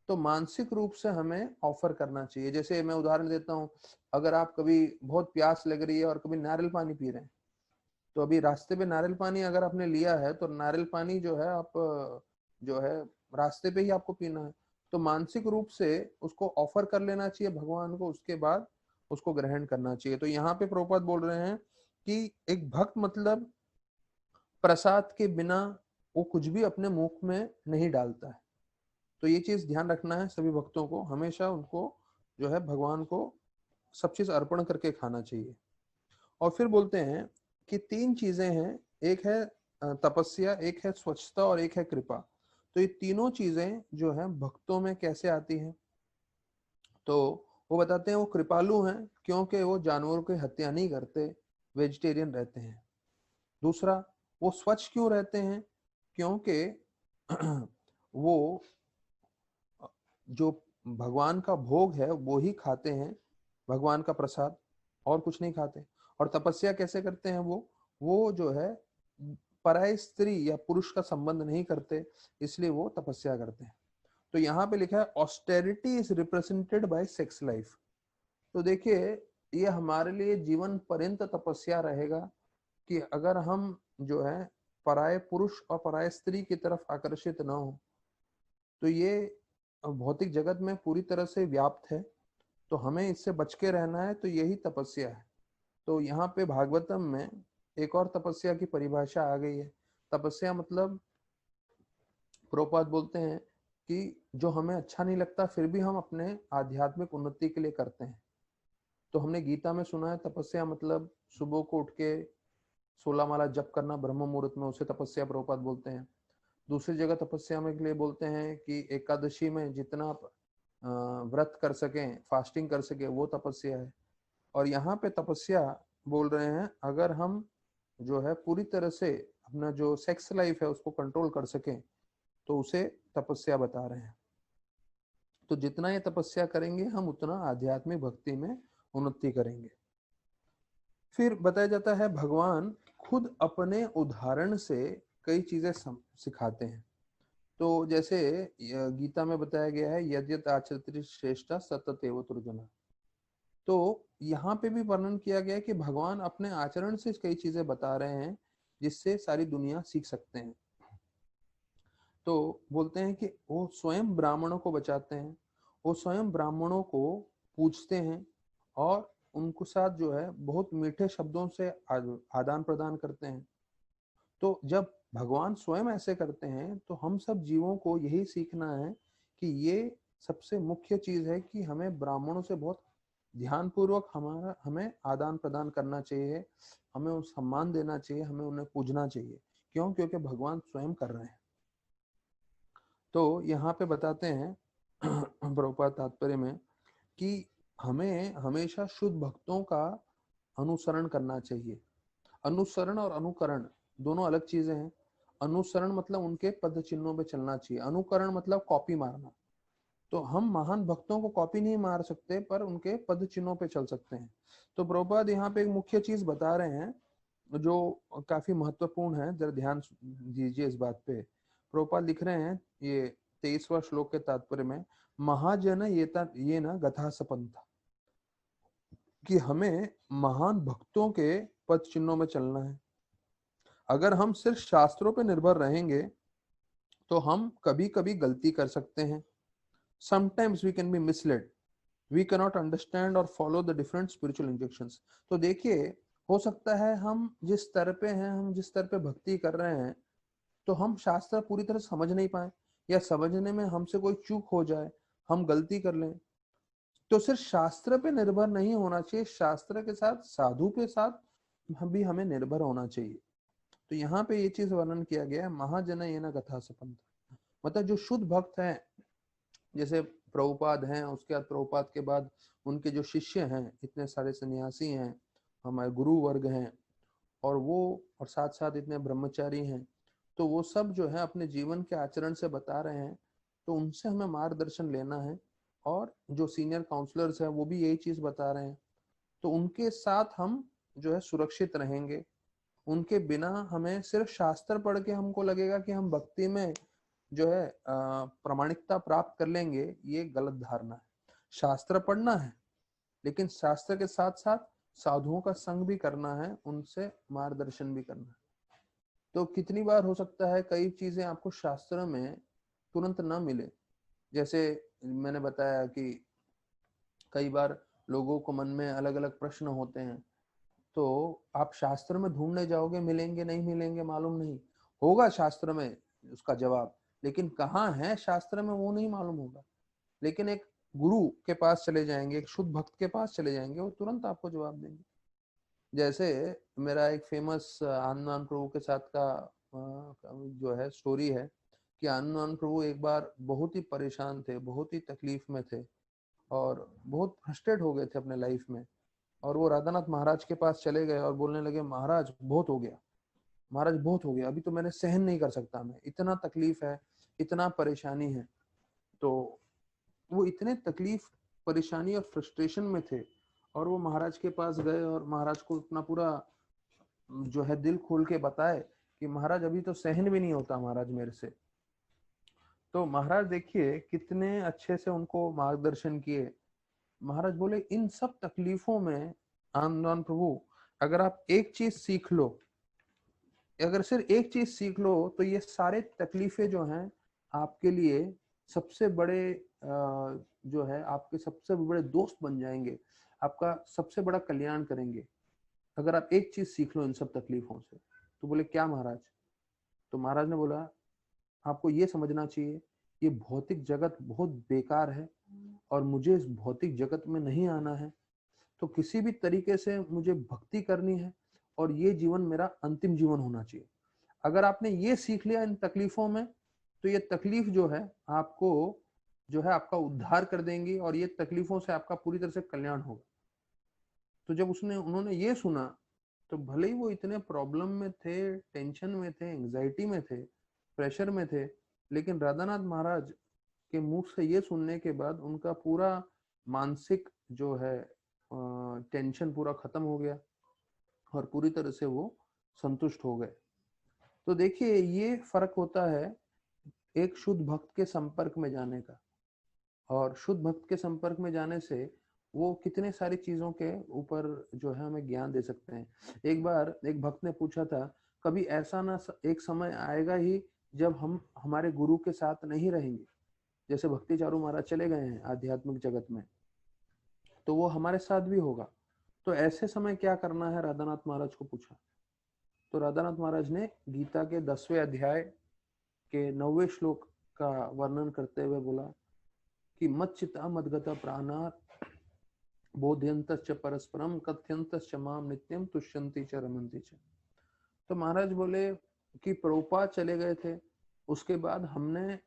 S1: तो मानसिक रूप से हमें ऑफर करना चाहिए। जैसे मैं उदाहरण देता हूँ, अगर आप कभी बहुत प्यास लग रही है और कभी नारियल पानी पी रहे हैं, तो अभी रास्ते पे नारियल पानी अगर आपने लिया है तो नारियल पानी जो है आप जो है रास्ते पे ही आपको पीना है। तो मानसिक रूप से उसको ऑफर कर लेना चाहिए भगवान को, उसके बाद उसको ग्रहण करना चाहिए। तो यहाँ पे प्रभुपाद बोल रहे हैं कि एक भक्त मतलब प्रसाद के बिना वो कुछ भी अपने मुख में नहीं डालता है। तो ये चीज ध्यान रखना है सभी भक्तों को, हमेशा उनको जो है भगवान को सब चीज अर्पण करके खाना चाहिए। और फिर बोलते हैं कि तीन चीजें हैं, एक है तपस्या, एक है स्वच्छता और एक है कृपा। तो ये तीनों चीजें जो है भक्तों में कैसे आती हैं, तो वो बताते हैं वो कृपालु हैं क्योंकि वो जानवरों की हत्या नहीं करते, वेजिटेरियन रहते हैं। दूसरा, वो स्वच्छ क्यों रहते हैं, क्योंकि वो जो भगवान का भोग है वो ही खाते हैं, भगवान का प्रसाद, और कुछ नहीं खाते। और तपस्या कैसे करते हैं, वो जो है पराय स्त्री या पुरुष का संबंध नहीं करते, इसलिए वो तपस्या करते हैं। तो यहाँ पे लिखा है austerity is represented by sex life. तो देखिए, ये हमारे लिए जीवन पर्यंत तपस्या रहेगा कि अगर हम जो है पराय पुरुष और पराय स्त्री की तरफ आकर्षित ना हो। तो ये भौतिक जगत में पूरी तरह से व्याप्त है, तो हमें इससे बच के रहना है, तो यही तपस्या है। तो यहाँ पे भागवतम में एक और तपस्या की परिभाषा आ गई है। तपस्या मतलब प्रभुपाद बोलते हैं कि जो हमें अच्छा नहीं लगता फिर भी हम अपने आध्यात्मिक उन्नति के लिए करते हैं। तो हमने गीता में सुना है तपस्या मतलब सुबह को उठ के 16 माला जप करना ब्रह्म मुहूर्त में, उसे तपस्या प्रभुपाद बोलते हैं। दूसरी जगह तपस्या में के लिए बोलते हैं कि एकादशी में जितना आप व्रत कर सकें, फास्टिंग कर सके, वो तपस्या है। और यहाँ पे तपस्या बोल रहे हैं अगर हम जो है पूरी तरह से अपना जो सेक्स लाइफ है उसको कंट्रोल कर सकें, तो उसे तपस्या बता रहे हैं। तो जितना ये तपस्या करेंगे हम उतना आध्यात्मिक भक्ति में उन्नति करेंगे। फिर बताया जाता है भगवान खुद अपने उदाहरण से कई चीजें सिखाते हैं। तो जैसे गीता में बताया गया है यद्यत आचरति श्रेष्ठ सततेव तर्जुना। तो यहाँ पे भी वर्णन किया गया है कि भगवान अपने आचरण से कई चीजें बता रहे हैं जिससे सारी दुनिया सीख सकते हैं। तो बोलते हैं कि वो स्वयं ब्राह्मणों को बचाते हैं, वो स्वयं ब्राह्मणों को पूछते हैं और उनको साथ जो है बहुत मीठे शब्दों से आदान प्रदान करते हैं। तो जब भगवान स्वयं ऐसे करते हैं तो हम सब जीवों को यही सीखना है कि ये सबसे मुख्य चीज है कि हमें ब्राह्मणों से बहुत ध्यान पूर्वक हमें आदान प्रदान करना चाहिए, हमें उन सम्मान देना चाहिए, हमें उन्हें पूजना चाहिए। क्यों? क्योंकि भगवान स्वयं कर रहे हैं। तो यहाँ पे बताते हैं प्रभुपाद तात्पर्य में कि हमें हमेशा शुद्ध भक्तों का अनुसरण करना चाहिए। अनुसरण और अनुकरण दोनों अलग चीजें हैं। अनुसरण मतलब उनके पद चिन्हों पे चलना चाहिए, अनुकरण मतलब कॉपी मारना। तो हम महान भक्तों को कॉपी नहीं मार सकते पर उनके पद चिन्हों पे चल सकते हैं। तो प्रभुपाद यहाँ पे एक मुख्य चीज बता रहे हैं जो काफी महत्वपूर्ण है, जरा ध्यान दीजिए इस बात पे। प्रभुपाद लिख रहे हैं ये 23वां श्लोक के तात्पर्य में, महाजन ये न गथा सपंथ, कि हमें महान भक्तों के पद चिन्हों में चलना है। अगर हम सिर्फ शास्त्रों पे निर्भर रहेंगे तो हम कभी कभी गलती कर सकते हैं। Sometimes we can be misled, we cannot understand और follow the different spiritual injections. तो देखिए, हो सकता है हम जिस स्तर पे हैं, हम जिस स्तर पे भक्ति कर रहे हैं, तो हम शास्त्र पूरी तरह समझ नहीं पाए, या समझने में हमसे कोई चूक हो जाए, हम गलती कर लें। तो सिर्फ शास्त्र पे निर्भर नहीं होना चाहिए, शास्त्र के साथ साधु के साथ भी हमें निर्भर होना चाहिए। तो यहाँ पे ये चीज वर्णन किया गया है, महाजन ये न कथा सपंथ, मतलब जो शुद्ध भक्त हैं, जैसे प्रभुपाद हैं, उसके बाद प्रभुपाद के बाद उनके जो शिष्य हैं, इतने सारे सन्यासी हैं, हमारे गुरु वर्ग हैं, और वो और साथ साथ इतने ब्रह्मचारी हैं, तो वो सब जो है अपने जीवन के आचरण से बता रहे हैं, तो उनसे हमें मार्गदर्शन लेना है। और जो सीनियर काउंसलर्स हैं वो भी यही चीज बता रहे हैं, तो उनके साथ हम जो है सुरक्षित रहेंगे। उनके बिना हमें सिर्फ शास्त्र पढ़ के हमको लगेगा कि हम भक्ति में जो है प्रामाणिकता प्राप्त कर लेंगे, ये गलत धारणा है। शास्त्र पढ़ना है, लेकिन शास्त्र के साथ साथ साधुओं का संग भी करना है, उनसे मार्गदर्शन भी करना है। तो कितनी बार हो सकता है कई चीजें आपको शास्त्र में तुरंत ना मिले। जैसे मैंने बताया कि कई बार लोगों को मन में अलग अलग प्रश्न होते हैं, तो आप शास्त्र में ढूंढने जाओगे, मिलेंगे नहीं मिलेंगे मालूम नहीं। होगा शास्त्र में उसका जवाब, लेकिन कहाँ है शास्त्र में वो नहीं मालूम होगा। लेकिन एक गुरु के पास चले जाएंगे, एक शुद्ध भक्त के पास चले जाएंगे, वो तुरंत आपको जवाब देंगे। जैसे मेरा एक फेमस आनंद प्रभु के साथ का जो है स्टोरी है कि आनंद प्रभु एक बार बहुत ही परेशान थे, बहुत ही तकलीफ में थे और बहुत फ्रस्ट्रेट हो गए थे अपने लाइफ में। और वो राधानाथ महाराज के पास चले गए और बोलने लगे, महाराज बहुत हो गया, महाराज बहुत हो गया, अभी तो मैंने सहन नहीं कर सकता, मैं इतना तकलीफ है, इतना परेशानी है। तो वो इतने तकलीफ, परेशानी और फ्रस्ट्रेशन में थे, और वो महाराज के पास गए और महाराज को अपना पूरा जो है दिल खोल के बताए कि महाराज अभी तो सहन भी नहीं होता महाराज मेरे से। तो महाराज देखिए कितने अच्छे से उनको मार्गदर्शन किए। महाराज बोले, इन सब तकलीफों में आनंद प्रभु, अगर आप एक चीज सीख लो, अगर सिर्फ एक चीज सीख लो, तो ये सारे तकलीफें जो हैं आपके लिए सबसे बड़े जो है आपके सबसे बड़े दोस्त बन जाएंगे, आपका सबसे बड़ा कल्याण करेंगे, अगर आप एक चीज सीख लो इन सब तकलीफों से। तो बोले क्या महाराज? तो महाराज ने बोला, आपको ये समझना चाहिए ये भौतिक जगत बहुत बेकार है और मुझे इस भौतिक जगत में नहीं आना है। तो किसी भी तरीके से मुझे भक्ति करनी है और ये जीवन मेरा अंतिम जीवन होना चाहिए। अगर आपने ये सीख लिया इन तकलीफों में, तो ये तकलीफ जो है आपको जो है आपका उद्धार कर देंगी और ये तकलीफों से आपका पूरी तरह से कल्याण होगा। तो जब उन्होंने ये सुना, तो भले ही वो इतने प्रॉब्लम में थे, टेंशन में थे, एंजाइटी में थे, प्रेशर में थे, लेकिन राधानाथ महाराज के मुख से ये सुनने के बाद उनका पूरा मानसिक जो है टेंशन पूरा खत्म हो गया और पूरी तरह से वो संतुष्ट हो गए। तो देखिए ये फर्क होता है एक शुद्ध भक्त के संपर्क में जाने का, और शुद्ध भक्त के संपर्क में जाने से वो कितने सारी चीजों के ऊपर जो है हमें ज्ञान दे सकते हैं। एक बार एक भक्त ने पूछा था, कभी ऐसा ना एक समय आएगा ही जब हम हमारे गुरु के साथ नहीं रहेंगे, जैसे भक्ति चारू महाराज चले गए हैं आध्यात्मिक जगत में, तो वो हमारे साथ भी होगा। तो ऐसे समय क्या करना है, राधानाथ महाराज को पूछा। तो राधानाथ महाराज ने गीता के 10वें अध्याय के 9वें श्लोक का वर्णन करते हुए बोला कि मच्चिता मदगता प्राणा बोध्यंतश्च परस्परम कथ्यंतश्च माम नित्यम तुष्यन्ति च रमन्ति च। तो महाराज बोले कि प्रभुपाद चले गए थे, उसके बाद हमने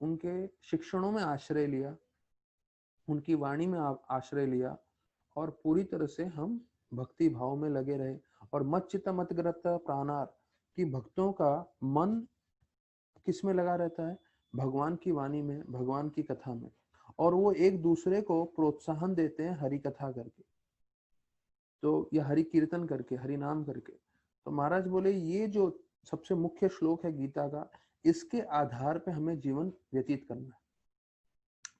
S1: उनके शिक्षणों में आश्रय लिया, उनकी वाणी में आश्रय लिया, और पूरी तरह से हम भक्ति भाव में लगे रहे। और मच्चित मतग्रत प्राणार कि भक्तों का मन किस में लगा रहता है? भगवान की वाणी में, भगवान की कथा में, और वो एक दूसरे को प्रोत्साहन देते हैं हरि कथा करके, तो या हरि कीर्तन करके, हरि नाम करके। तो महाराज बोले ये जो सबसे मुख्य श्लोक है गीता का, इसके आधार पे हमें जीवन व्यतीत करना है।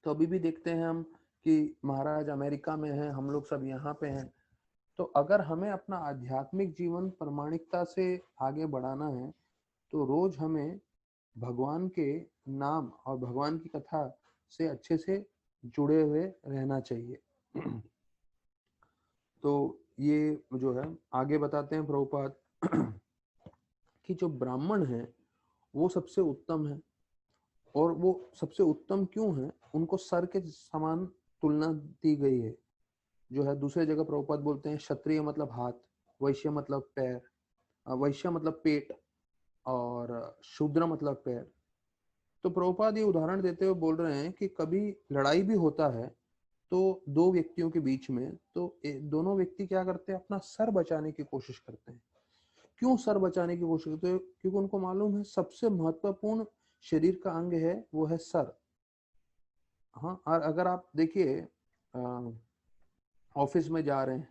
S1: तो अभी भी देखते हैं हम कि महाराज अमेरिका में हैं, हम लोग सब यहाँ पे हैं। तो अगर हमें अपना आध्यात्मिक जीवन प्रामाणिकता से आगे बढ़ाना है, तो रोज हमें भगवान के नाम और भगवान की कथा से अच्छे से जुड़े हुए रहना चाहिए। तो ये जो है आगे बताते हैं प्रभुपाद कि जो ब्राह्मण है वो सबसे उत्तम है, और वो सबसे उत्तम क्यों है? उनको सर के समान तुलना दी गई है। जो है दूसरे जगह प्रभुपाद बोलते हैं क्षत्रिय मतलब हाथ, वैश्य मतलब पैर, वैश्य मतलब पेट, और शूद्र मतलब पैर। तो प्रभुपाद ये उदाहरण देते हुए बोल रहे हैं कि कभी लड़ाई भी होता है तो दो व्यक्तियों के बीच में, तो दोनों व्यक्ति क्या करते हैं? अपना सर बचाने की कोशिश करते हैं, क्यों सर बचाने की कोशिश करते हैं? क्योंकि उनको मालूम है सबसे महत्वपूर्ण शरीर का अंग है वो है सर। हाँ, और अगर आप देखिए ऑफिस में जा रहे हैं,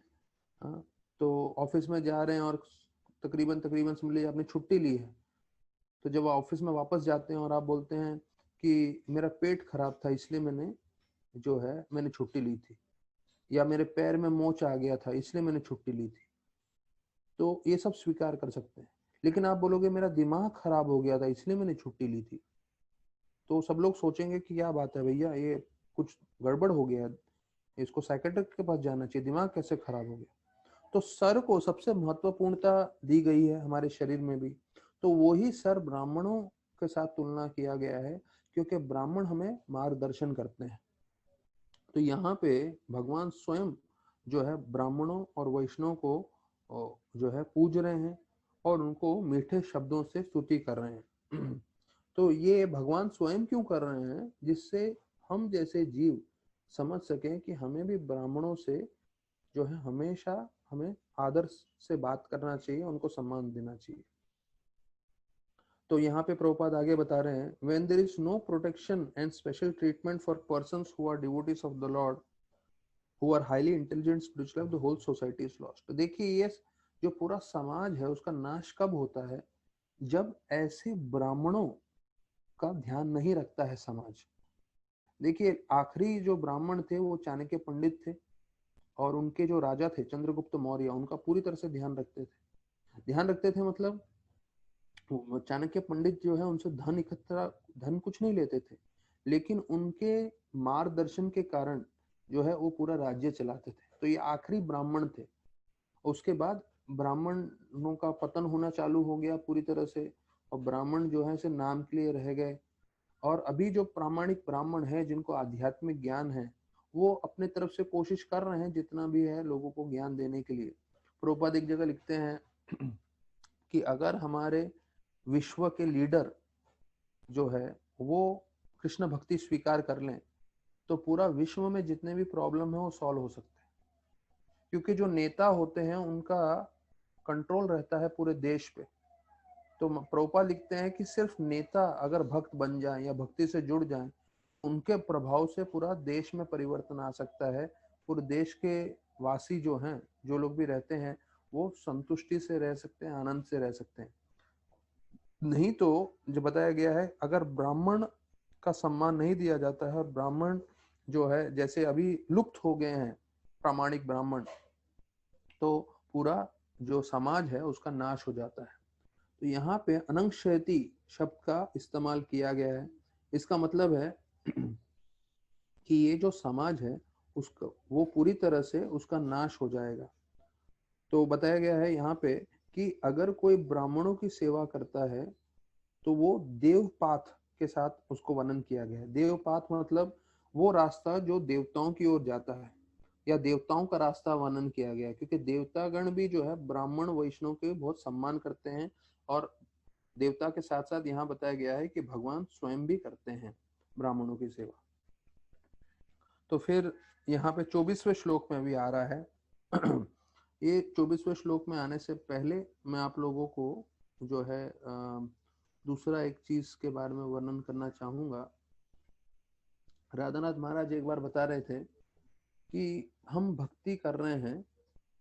S1: हाँ, तो ऑफिस में जा रहे हैं और तकरीबन तकरीबन समझ लीजिए आपने छुट्टी ली है, तो जब ऑफिस में वापस जाते हैं और आप बोलते हैं कि मेरा पेट खराब था इसलिए मैंने छुट्टी ली थी, या मेरे पैर में मोच आ गया था इसलिए मैंने छुट्टी ली थी, तो ये सब स्वीकार कर सकते हैं। लेकिन आप बोलोगे मेरा दिमाग खराब हो गया था इसलिए मैंने छुट्टी ली थी, तो सब लोग सोचेंगे कि क्या बात है भैया, ये कुछ गड़बड़ हो गया है, इसको साइकेट्रिस्ट के पास जाना चाहिए, दिमाग कैसे खराब हो गया। तो सर को सबसे महत्वपूर्णता दी गई है हमारे शरीर में भी, तो वही सर ब्राह्मणों के साथ तुलना किया गया है, क्योंकि ब्राह्मण हमें मार्गदर्शन करते हैं। तो यहाँ पे भगवान स्वयं जो है ब्राह्मणों और वैष्णव को जो है पूज रहे हैं और उनको मीठे शब्दों से स्तुति कर रहे हैं। तो ये भगवान स्वयं क्यों कर रहे हैं? जिससे हम जैसे जीव समझ सकें कि हमें भी ब्राह्मणों से जो है हमेशा हमें आदर से बात करना चाहिए, उनको सम्मान देना चाहिए। तो यहाँ पे प्रभुपाद आगे बता रहे हैं, when there is no protection and special treatment for persons who are devotees of the Lord, who are highly intelligent spiritual, the whole society is lost। तो देखिए ये जो पूरा समाज है उसका नाश कब होता है? जब ऐसे ब्राह्मणों का ध्यान नहीं रखता है समाज। देखिए आखिरी जो ब्राह्मण थे वो चाणक्य पंडित थे, और उनके जो राजा थे चंद्रगुप्त मौर्य, उनका पूरी तरह से ध्यान रखते थे मतलब चाणक्य पंडित जो है उनसे धन कुछ नहीं लेते थे, लेकिन उनके मार्गदर्शन के कारण जो है वो पूरा राज्य चलाते थे। तो ये आखिरी ब्राह्मण थे। उसके बाद ब्राह्मणों का पतन होना चालू हो गया पूरी तरह से, और ब्राह्मण जो है से नाम के लिए रह गए। और अभी जो प्रामाणिक ब्राह्मण है जिनको आध्यात्मिक ज्ञान है, वो अपने तरफ से कोशिश कर रहे हैं जितना भी है लोगों को ज्ञान देने के लिए। प्रभुपाद एक जगह लिखते हैं कि अगर हमारे विश्व के लीडर जो है वो कृष्ण भक्ति स्वीकार कर लें तो पूरा विश्व में जितने भी प्रॉब्लम है वो सॉल्व हो सकते हैं, क्योंकि जो नेता होते हैं उनका कंट्रोल रहता है पूरे देश पे। तो प्रभुपाद लिखते हैं कि सिर्फ नेता अगर भक्त बन जाए या भक्ति से जुड़ जाए, उनके प्रभाव से पूरा देश में परिवर्तन आ सकता है। पूरे देश के वासी जो हैं, जो लोग भी रहते हैं, वो संतुष्टि से रह सकते हैं, आनंद से रह सकते हैं। नहीं तो जो बताया गया है, अगर ब्राह्मण का सम्मान नहीं दिया जाता है, ब्राह्मण जो है जैसे अभी लुप्त हो गए हैं प्रामाणिक ब्राह्मण, तो पूरा जो समाज है उसका नाश हो जाता है। तो यहाँ पे अनंक्षयति शब्द का इस्तेमाल किया गया है। इसका मतलब है कि ये जो समाज है उसका वो पूरी तरह से उसका नाश हो जाएगा। तो बताया गया है यहाँ पे कि अगर कोई ब्राह्मणों की सेवा करता है तो वो देवपाथ के साथ उसको वर्णन किया गया है। देवपाथ मतलब वो रास्ता जो देवताओं की ओर जाता है, या देवताओं का रास्ता वर्णन किया गया है, क्योंकि देवतागण भी जो है ब्राह्मण वैष्णव के बहुत सम्मान करते हैं। और देवता के साथ साथ यहाँ बताया गया है कि भगवान स्वयं भी करते हैं ब्राह्मणों की सेवा। तो फिर यहाँ पे 24वें श्लोक में भी आ रहा है। ये 24वें श्लोक में आने से पहले मैं आप लोगों को जो है दूसरा एक चीज के बारे में वर्णन करना चाहूंगा। राधानाथ महाराज एक बार बता रहे थे कि हम भक्ति कर रहे हैं,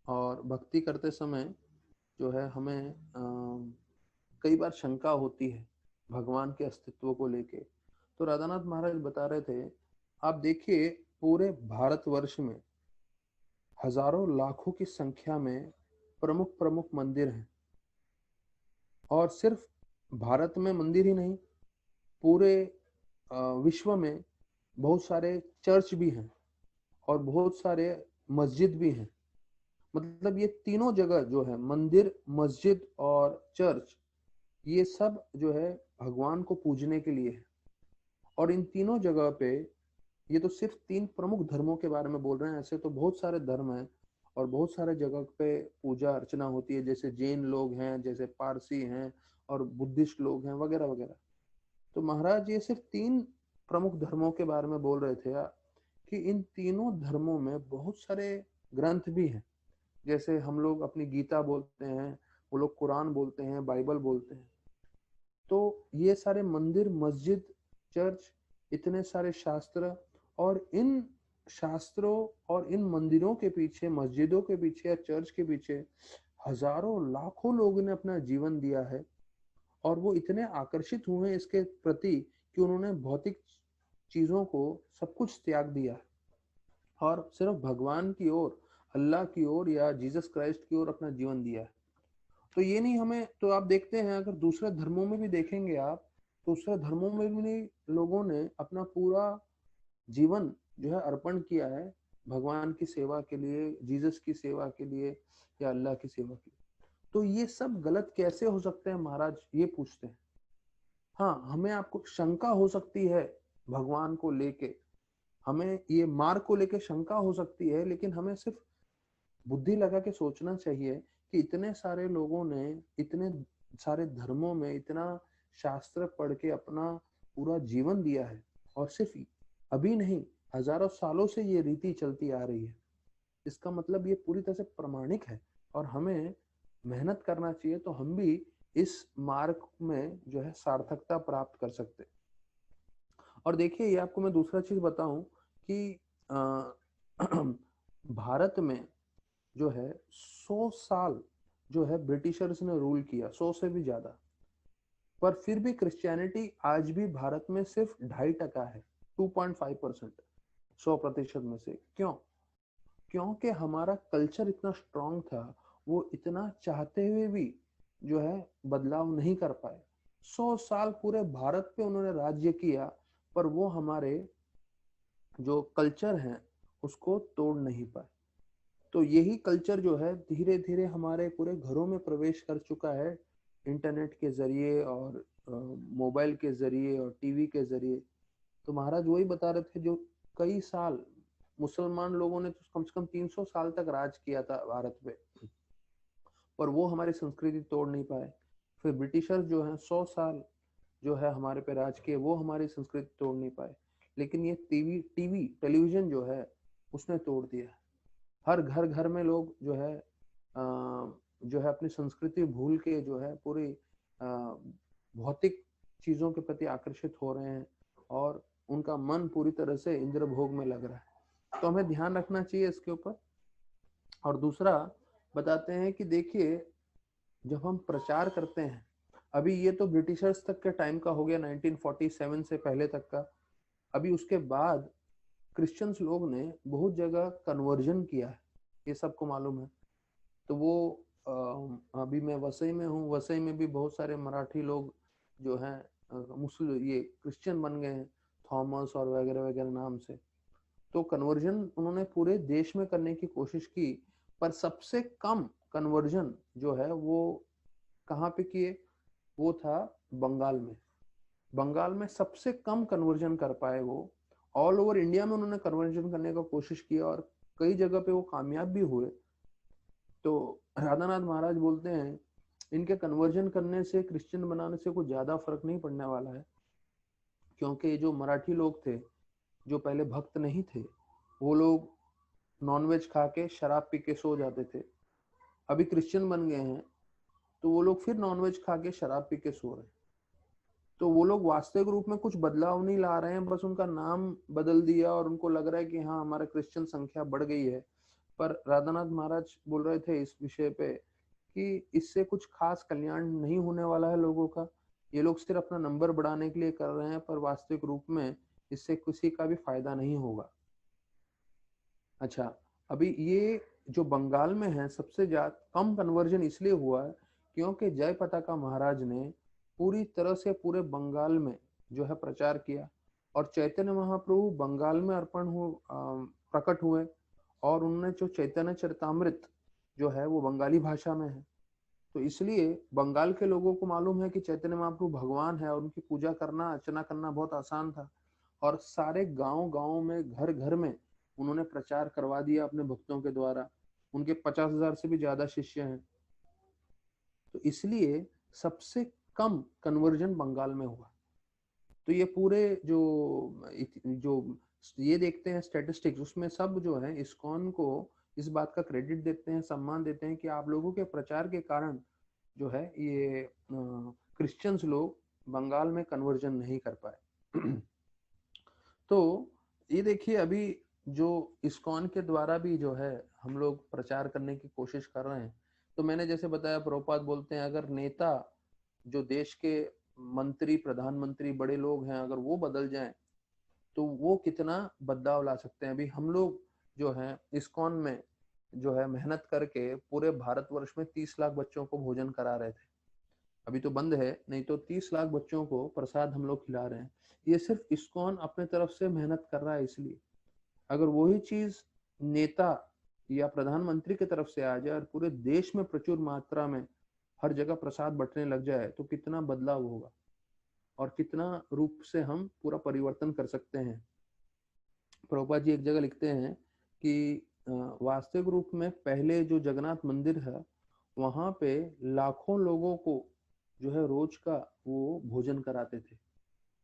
S1: और भक्ति करते समय जो है हमें कई बार शंका होती है भगवान के अस्तित्व को लेके। तो राधानाथ महाराज बता रहे थे, आप देखिए पूरे भारतवर्ष में हजारों लाखों की संख्या में प्रमुख प्रमुख मंदिर हैं, और सिर्फ भारत में मंदिर ही नहीं, पूरे विश्व में बहुत सारे चर्च भी हैं और बहुत सारे मस्जिद भी हैं। मतलब ये तीनों जगह जो है मंदिर, मस्जिद और चर्च, ये सब जो है भगवान को पूजने के लिए है। और इन तीनों जगह पे, ये तो सिर्फ 3 प्रमुख धर्मों के बारे में बोल रहे हैं, ऐसे तो बहुत सारे धर्म हैं और बहुत सारे जगह पे पूजा अर्चना होती है, जैसे जैन लोग हैं, जैसे पारसी हैं और बुद्धिस्ट लोग हैं वगैरह वगैरह। तो महाराज ये सिर्फ 3 प्रमुख धर्मों के बारे में बोल रहे थे कि इन तीनों धर्मों में बहुत सारे ग्रंथ भी हैं। जैसे हम लोग अपनी गीता बोलते हैं, वो लोग कुरान बोलते हैं, बाइबल बोलते हैं। तो ये सारे मंदिर, मस्जिद, चर्च, इतने सारे शास्त्र, और इन शास्त्रों और इन मंदिरों के पीछे, मस्जिदों के पीछे या चर्च के पीछे हजारों लाखों लोगों ने अपना जीवन दिया है। और वो इतने आकर्षित हुए हैं इसके प्रति कि उन्होंने भौतिक चीजों को सब कुछ त्याग दिया है और सिर्फ भगवान की ओर, अल्लाह की ओर या जीसस क्राइस्ट की ओर अपना जीवन दिया है। तो ये नहीं हमें, तो आप देखते हैं अगर दूसरे धर्मों में भी देखेंगे आप, दूसरे धर्मों में भी लोगों ने अपना पूरा जीवन जो है अर्पण किया है भगवान की सेवा के लिए, जीसस की सेवा के लिए या अल्लाह की सेवा के लिए। तो ये सब गलत कैसे हो सकते हैं महाराज, ये पूछते हैं। हाँ, हमें आपको शंका हो सकती है भगवान को लेके, हमें ये मार्ग को लेके शंका हो सकती है, लेकिन हमें सिर्फ बुद्धि लगा के सोचना चाहिए कि इतने सारे लोगों ने इतने सारे धर्मों में इतना शास्त्र पढ़ के अपना पूरा जीवन दिया है, और सिर्फ अभी नहीं, हजारों सालों से ये रीति चलती आ रही है। इसका मतलब ये पूरी तरह से प्रमाणिक है और हमें मेहनत करना चाहिए, तो हम भी इस मार्ग में जो है सार्थकता प्राप्त कर सकते। और देखिए, ये आपको मैं दूसरा चीज बताऊं कि भारत में जो है 100 साल जो है ब्रिटिशर्स ने रूल किया, 100 से भी ज्यादा, पर फिर भी क्रिश्चियनिटी आज भी भारत में सिर्फ 2.5% है, 2.5%, 100% में से। क्यों? क्योंकि हमारा कल्चर इतना स्ट्रांग था, वो इतना चाहते हुए भी जो है बदलाव नहीं कर पाए। 100 साल पूरे भारत पे उन्होंने राज्य किया, पर वो हमारे जो कल्चर है उसको तोड़ नहीं पाए। तो यही कल्चर जो है धीरे धीरे हमारे पूरे घरों में प्रवेश कर चुका है, इंटरनेट के जरिए और मोबाइल के जरिए और टीवी के जरिए। तो महाराज वही बता रहे थे, जो कई साल मुसलमान लोगों ने तो कम से कम 300 साल तक राज किया था भारत पे, पर वो हमारी संस्कृति तोड़ नहीं पाए। फिर ब्रिटिशर्स जो हैं 100 साल जो है हमारे पे राज किए, वो हमारी संस्कृति तोड़ नहीं पाए। लेकिन ये टेलीविजन जो है उसने तोड़ दिया। हर घर घर में लोग जो है अपनी संस्कृति भूल के जो है पूरी भौतिक चीजों के प्रति आकर्षित हो रहे हैं और उनका मन पूरी तरह से इंद्र भोग में लग रहा है। तो हमें ध्यान रखना चाहिए इसके ऊपर। और दूसरा बताते हैं कि देखिए, जब हम प्रचार करते हैं, अभी ये तो ब्रिटिशर्स तक के टाइम का हो गया, 1947 से पहले तक का। अभी उसके बाद क्रिश्चियंस लोग ने बहुत जगह कन्वर्जन किया है, ये सबको मालूम है। तो वो अभी मैं वसई में हूँ, वसई में भी बहुत सारे मराठी लोग जो हैं मुस्लिम ये क्रिश्चियन बन गए हैं, थॉमस और वगैरह वगैरह नाम से। तो कन्वर्जन उन्होंने पूरे देश में करने की कोशिश की, पर सबसे कम कन्वर्जन जो है वो कहाँ पे किए? वो था बंगाल में। बंगाल में सबसे कम कन्वर्जन कर पाए वो। ऑल ओवर इंडिया में उन्होंने कन्वर्जन करने का कोशिश किया और कई जगह पे वो कामयाब भी हुए। तो राधानाथ महाराज बोलते हैं, इनके कन्वर्जन करने से, क्रिश्चियन बनाने से कुछ ज्यादा फर्क नहीं पड़ने वाला है, क्योंकि जो मराठी लोग थे जो पहले भक्त नहीं थे, वो लोग नॉनवेज खा के शराब पी के सो जाते थे। अभी क्रिश्चियन बन गए हैं तो वो लोग फिर नॉनवेज खा के शराब पी के सो रहे हैं। तो वो लोग वास्तविक रूप में कुछ बदलाव नहीं ला रहे हैं, बस उनका नाम बदल दिया और उनको लग रहा है कि हाँ हमारा क्रिश्चियन संख्या बढ़ गई है। पर राधानाथ महाराज बोल रहे थे इस विषय पे कि इससे कुछ खास कल्याण नहीं होने वाला है लोगों का। ये लोग सिर्फ अपना नंबर बढ़ाने के लिए कर रहे हैं, पर वास्तविक रूप में इससे किसी का भी फायदा नहीं होगा। अच्छा, अभी ये जो बंगाल में है सबसे ज्यादा कम कन्वर्जन इसलिए हुआ है क्योंकि जय पताका महाराज ने पूरी तरह से पूरे बंगाल में जो है प्रचार किया, और चैतन्य महाप्रभु बंगाल में प्रकट हुए, और उन्होंने जो चैतन्य चरितामृत जो है वो बंगाली भाषा में है। तो इसलिए बंगाल के लोगों को मालूम है कि चैतन्य महाप्रभु भगवान है, और उनकी पूजा करना, अर्चना करना बहुत आसान था। और सारे गांव गांव में, घर घर में उन्होंने प्रचार करवा दिया अपने भक्तों के द्वारा। उनके 50,000 से भी ज्यादा शिष्य हैं। तो इसलिए सबसे कम कन्वर्जन बंगाल में हुआ। तो ये पूरे जो ये देखते हैं स्टैटिस्टिक्स, उसमें सब जो है इस्कॉन को इस बात का क्रेडिट देते हैं, सम्मान देते हैं कि आप लोगों के प्रचार के कारण जो है ये क्रिश्चियंस लोग बंगाल में कन्वर्जन नहीं कर पाए। तो ये देखिए अभी जो इस्कॉन के द्वारा भी जो है हम लोग प्रचार करने की कोशिश कर रहे हैं। तो मैंने जैसे बताया, प्रभुपाद बोलते हैं अगर नेता, जो देश के मंत्री, प्रधानमंत्री, बड़े लोग हैं, अगर वो बदल जाएं तो वो कितना बदलाव ला सकते हैं। अभी हम लोग जो है इस्कॉन में जो है मेहनत करके पूरे भारतवर्ष में 30 लाख बच्चों को भोजन करा रहे थे। अभी तो बंद है, नहीं तो 30 लाख बच्चों को प्रसाद हम लोग खिला रहे हैं। ये सिर्फ इस्कॉन अपने तरफ से मेहनत कर रहा है। इसलिए अगर वही चीज नेता या प्रधानमंत्री की तरफ से आ जाए और पूरे देश में प्रचुर मात्रा में हर जगह प्रसाद बंटने लग जाए तो कितना बदलाव होगा और कितना रूप से हम पूरा परिवर्तन कर सकते हैं। प्रभुपाद जी एक जगह लिखते हैं कि वास्तविक रूप में पहले जो जगन्नाथ मंदिर है वहां पे लाखों लोगों को जो है रोज का वो भोजन कराते थे।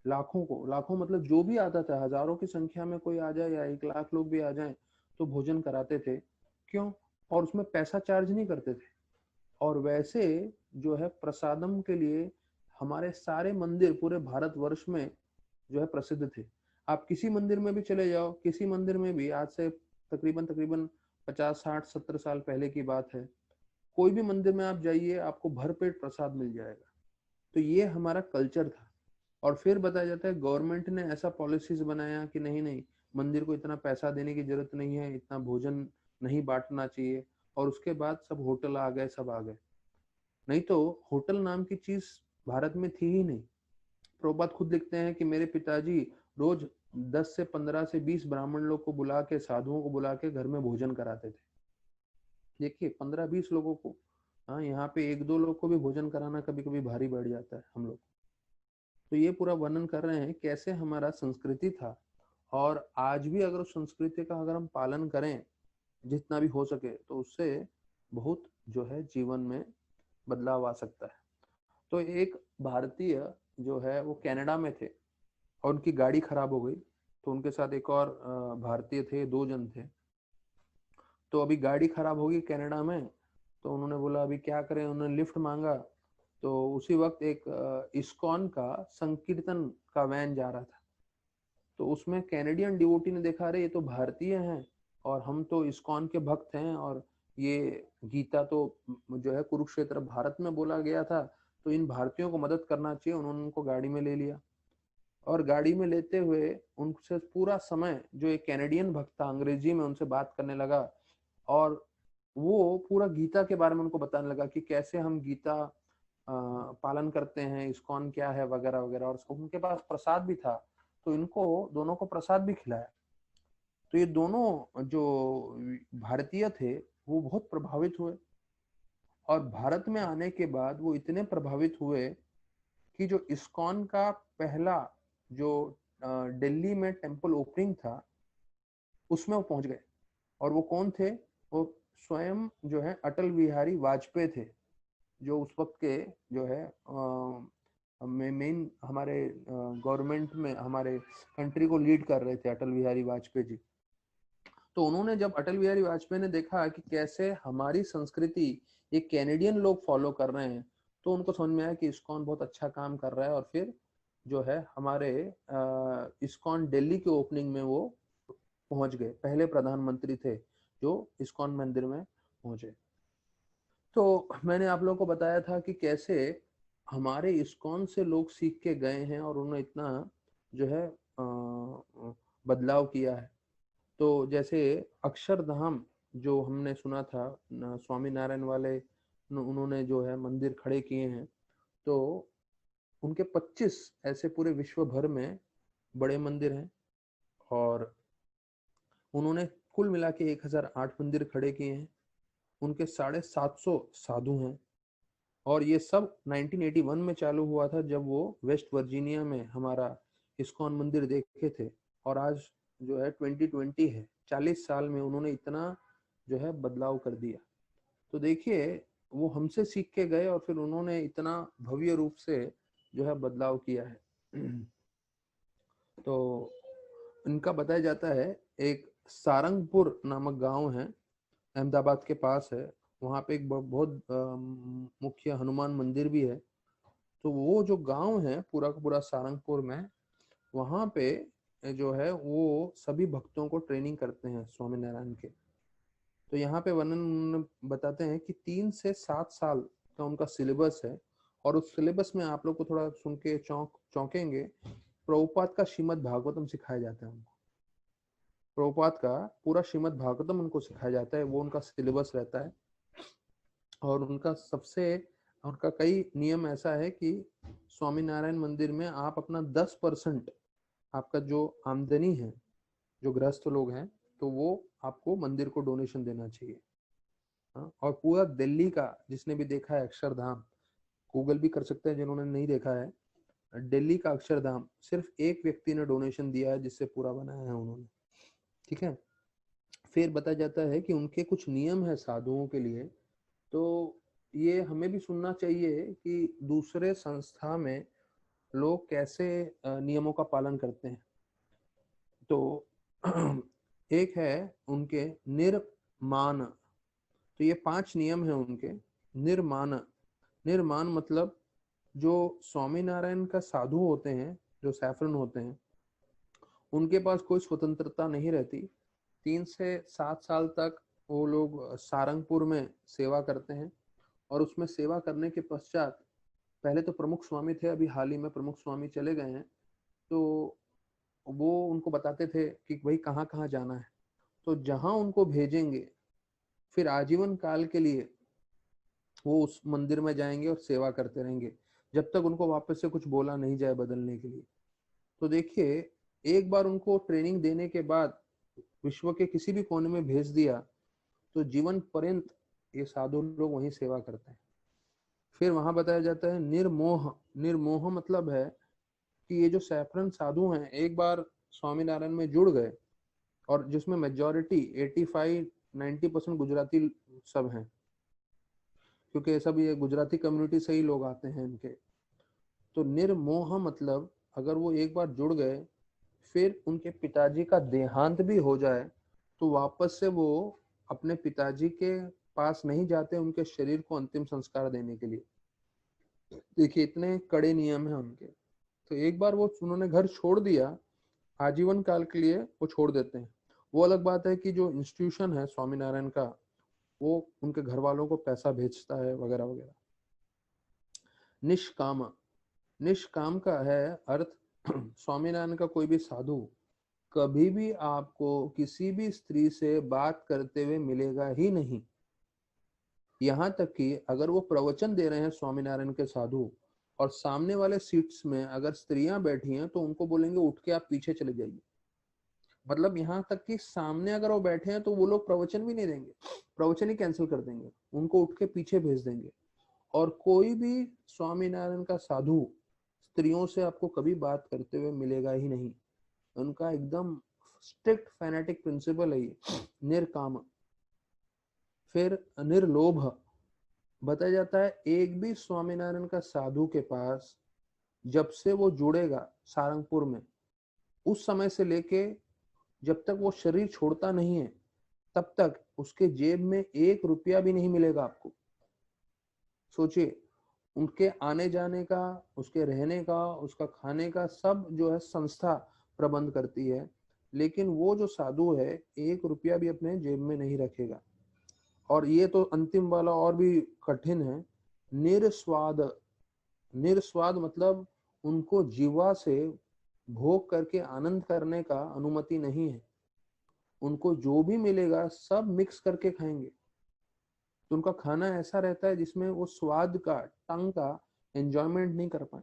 S1: लाखों को, लाखों मतलब जो भी आता था, हजारों की संख्या में कोई आ जाए या 1 लाख लोग भी आ जाए तो भोजन कराते थे। क्यों? और उसमें पैसा चार्ज नहीं करते थे। और वैसे जो है प्रसादम के लिए हमारे सारे मंदिर पूरे भारतवर्ष में जो है प्रसिद्ध थे। आप किसी मंदिर में भी चले जाओ, किसी मंदिर में भी, आज से तकरीबन तकरीबन 50 60 70 साल पहले की बात है, कोई भी मंदिर में आप जाइए आपको भरपेट प्रसाद मिल जाएगा। तो ये हमारा कल्चर था। और फिर बताया जाता है गवर्नमेंट ने ऐसा पॉलिसीज बनाया कि नहीं नहीं, मंदिर को इतना पैसा देने की जरूरत नहीं है, इतना भोजन नहीं बांटना चाहिए। और उसके बाद सब होटल आ गए, सब आ गए। नहीं तो होटल नाम की चीज भारत में थी ही नहीं। प्रभुपाद खुद लिखते हैं कि मेरे पिताजी रोज 10 से 15 से 20 ब्राह्मण लोग को बुला के, साधुओं को बुला के घर में भोजन कराते थे। देखिए 15 20 लोगों को, हाँ यहाँ पे 1 2 लोग को भी भोजन कराना कभी कभी भारी पड़ जाता है हम लोग। तो ये पूरा वर्णन कर रहे हैं कैसे हमारा संस्कृति था। और आज भी अगर उस संस्कृति का अगर हम पालन करें जितना भी हो सके तो उससे बहुत जो है जीवन में बदलाव आ सकता है। तो एक भारतीय जो है वो कनाडा में थे और उनकी गाड़ी खराब हो गई। तो उनके साथ एक और भारतीय थे, 2 जन थे। तो अभी गाड़ी खराब होगी कनाडा में, तो उन्होंने बोला अभी क्या करें, उन्होंने लिफ्ट मांगा। तो उसी वक्त एक इस्कॉन का संकीर्तन का वैन जा रहा था। तो उसमें कैनेडियन डिवोटी ने देखा, अरे ये तो भारतीय हैं और हम तो इस्कॉन के भक्त हैं, और ये गीता तो जो है कुरुक्षेत्र भारत में बोला गया था, तो इन भारतीयों को मदद करना चाहिए। उन्होंने उनको गाड़ी में ले लिया और गाड़ी में लेते हुए उनसे पूरा समय जो एक कैनेडियन भक्त था अंग्रेजी में उनसे बात करने लगा। और वो पूरा गीता के बारे में उनको बताने लगा कि कैसे हम गीता पालन करते हैं, इस्कॉन क्या है, वगैरह वगैरह। और उनके पास प्रसाद भी था, तो इनको दोनों को प्रसाद भी खिलाया। तो ये दोनों जो भारतीय थे वो बहुत प्रभावित हुए। और भारत में आने के बाद वो इतने प्रभावित हुए कि जो इस्कॉन का पहला जो दिल्ली में टेम्पल ओपनिंग था उसमें वो पहुंच गए। और वो कौन थे? वो स्वयं जो है अटल बिहारी वाजपेयी थे, जो उस वक्त के जो है मेन हमारे गवर्नमेंट में हमारे कंट्री को लीड कर रहे थे, अटल बिहारी वाजपेयी जी। तो उन्होंने, जब अटल बिहारी वाजपेयी ने देखा कि कैसे हमारी संस्कृति ये कैनेडियन लोग फॉलो कर रहे हैं, तो उनको समझ में आया कि इस्कॉन बहुत अच्छा काम कर रहा है। और फिर जो है हमारे इस्कॉन दिल्ली के ओपनिंग में वो पहुंच गए, पहले प्रधानमंत्री थे जो इस्कॉन मंदिर में पहुंचे। तो मैंने आप लोगों को बताया था कि कैसे हमारे इस्कॉन से लोग सीख के गए हैं और उन्होंने इतना जो है बदलाव किया है। तो जैसे अक्षरधाम जो हमने सुना था, स्वामी नारायण वाले उन्होंने जो है मंदिर खड़े किए हैं। तो उनके 25 ऐसे पूरे विश्व भर में बड़े मंदिर हैं। और उन्होंने कुल मिला के 1008 मंदिर खड़े किए हैं। उनके 750 साधु हैं। और ये सब 1981 में चालू हुआ था, जब वो वेस्ट वर्जीनिया में हमारा इस्कॉन मंदिर देखे थे। और आज जो है 2020 है, 40 साल में उन्होंने इतना जो है बदलाव कर दिया। तो देखिए वो हमसे सीख के गए और फिर उन्होंने इतना भव्य रूप से जो है बदलाव किया है। तो इनका बताया जाता है एक सारंगपुर नामक गांव है, अहमदाबाद के पास है। वहाँ पे एक बहुत मुख्य हनुमान मंदिर भी है। तो वो जो गांव है पूरा का पूरा सारंगपुर में, वहाँ पे जो है वो सभी भक्तों को ट्रेनिंग करते हैं स्वामी नारायण के। तो यहाँ पे वर्णन बताते हैं कि 3 से 7 साल का उनका सिलेबस है, और उस सिलेबस में आप लोग को थोड़ा सुन के चौंकेंगे, प्रभुपाद का श्रीमद् भागवतम सिखाया जाता है उनको। प्रभुपाद का पूरा श्रीमद् भागवतम उनको सिखाया जाता है, वो उनका सिलेबस रहता है। और उनका कई नियम ऐसा है कि स्वामी नारायण मंदिर में आप अपना 10% आपका जो आमदनी है, जो गृहस्थ लोग हैं, तो वो आपको मंदिर को डोनेशन देना चाहिए। हाँ, और पूरा दिल्ली का जिसने भी देखा है अक्षरधाम, गूगल भी कर सकते हैं जिन्होंने नहीं देखा है, दिल्ली का अक्षरधाम सिर्फ एक व्यक्ति ने डोनेशन दिया है जिससे पूरा बनाया है उन्होंने। ठीक है। फिर बताया जाता है कि उनके कुछ नियम है साधुओं के लिए। तो ये हमें भी सुनना चाहिए कि दूसरे संस्था में लोग कैसे नियमों का पालन करते हैं। तो एक है उनके निर्माण। तो ये 5 नियम है उनके। निर्माण, निर्माण मतलब जो स्वामी नारायण का साधु होते हैं, जो सैफरन होते हैं, उनके पास कोई स्वतंत्रता नहीं रहती। 3 से 7 साल तक वो लोग सारंगपुर में सेवा करते हैं, और उसमें सेवा करने के पश्चात, पहले तो प्रमुख स्वामी थे, अभी हाल ही में प्रमुख स्वामी चले गए हैं, तो वो उनको बताते थे कि भाई कहाँ कहाँ जाना है, तो जहां उनको भेजेंगे फिर आजीवन काल के लिए वो उस मंदिर में जाएंगे और सेवा करते रहेंगे, जब तक उनको वापस से कुछ बोला नहीं जाए बदलने के लिए। तो देखिए, एक बार उनको ट्रेनिंग देने के बाद विश्व के किसी भी कोने में भेज दिया तो जीवन पर्यंत ये साधु लोग वहीं सेवा करते हैं। फिर वहां बताया जाता है निर्मोह। निर्मोह मतलब है कि ये जो सैफरन साधु हैं, एक बार स्वामी नारायण में जुड़ गए, और जिसमें मेजोरिटी 85-90% गुजराती सब हैं, क्योंकि ये सब ये गुजराती कम्युनिटी से ही लोग आते हैं इनके। तो निर्मोह मतलब अगर वो एक बार जुड़ गए, फिर उनके पिताजी का देहांत भी हो जाए तो वापस से वो अपने पिताजी के पास नहीं जाते उनके शरीर को अंतिम संस्कार देने के लिए। देखिए, इतने कड़े नियम हैं उनके। तो एक बार वो उन्होंने घर छोड़ दिया, आजीवन काल के लिए वो छोड़ देते हैं। वो अलग बात है कि जो इंस्टीट्यूशन है स्वामीनारायण का, वो उनके घर वालों को पैसा भेजता है वगैरह वगैरह। निष्काम, निष्काम का है अर्थ स्वामीनारायण का कोई भी साधु कभी भी आपको किसी भी स्त्री से बात करते हुए मिलेगा ही नहीं। यहाँ तक कि अगर वो प्रवचन दे रहे हैं स्वामीनारायण के साधु, और सामने वाले सीट्स में अगर स्त्रियां बैठी हैं, तो उनको बोलेंगे उठ के आप पीछे चले जाइए। मतलब यहाँ तक कि सामने अगर वो बैठे हैं तो वो लोग प्रवचन भी नहीं देंगे, प्रवचन ही कैंसिल कर देंगे, उनको उठ के पीछे भेज देंगे। और कोई भी स्वामीनारायण का साधु स्त्रियों से आपको कभी बात करते हुए मिलेगा ही नहीं। उनका एकदम स्ट्रिक्ट फैनेटिक प्रिंसिपल है ये, निर्काम। फिर निर्लोभ। बताया जाता है एक भी स्वामीनारायण का साधु के पास जब से वो जुड़ेगा सारंगपुर में, उस समय से लेके जब तक वो शरीर छोड़ता नहीं है, तब तक उसके जेब में 1 रुपया भी नहीं मिलेगा आपको। सोचिए, उनके आने जाने का, उसके रहने का, उसका खाने का सब जो है संस्था प्रबंध करती है, लेकिन वो जो साधु है 1 रुपया भी अपने जेब में नहीं रखेगा। और ये तो अंतिम वाला और भी कठिन है, निरस्वाद। निरस्वाद मतलब उनको जीवा से भोग करके आनंद करने का अनुमति नहीं है। उनको जो भी मिलेगा सब मिक्स करके खाएंगे। तो उनका खाना ऐसा रहता है जिसमें वो स्वाद का, टंग का एंजॉयमेंट नहीं कर पाए।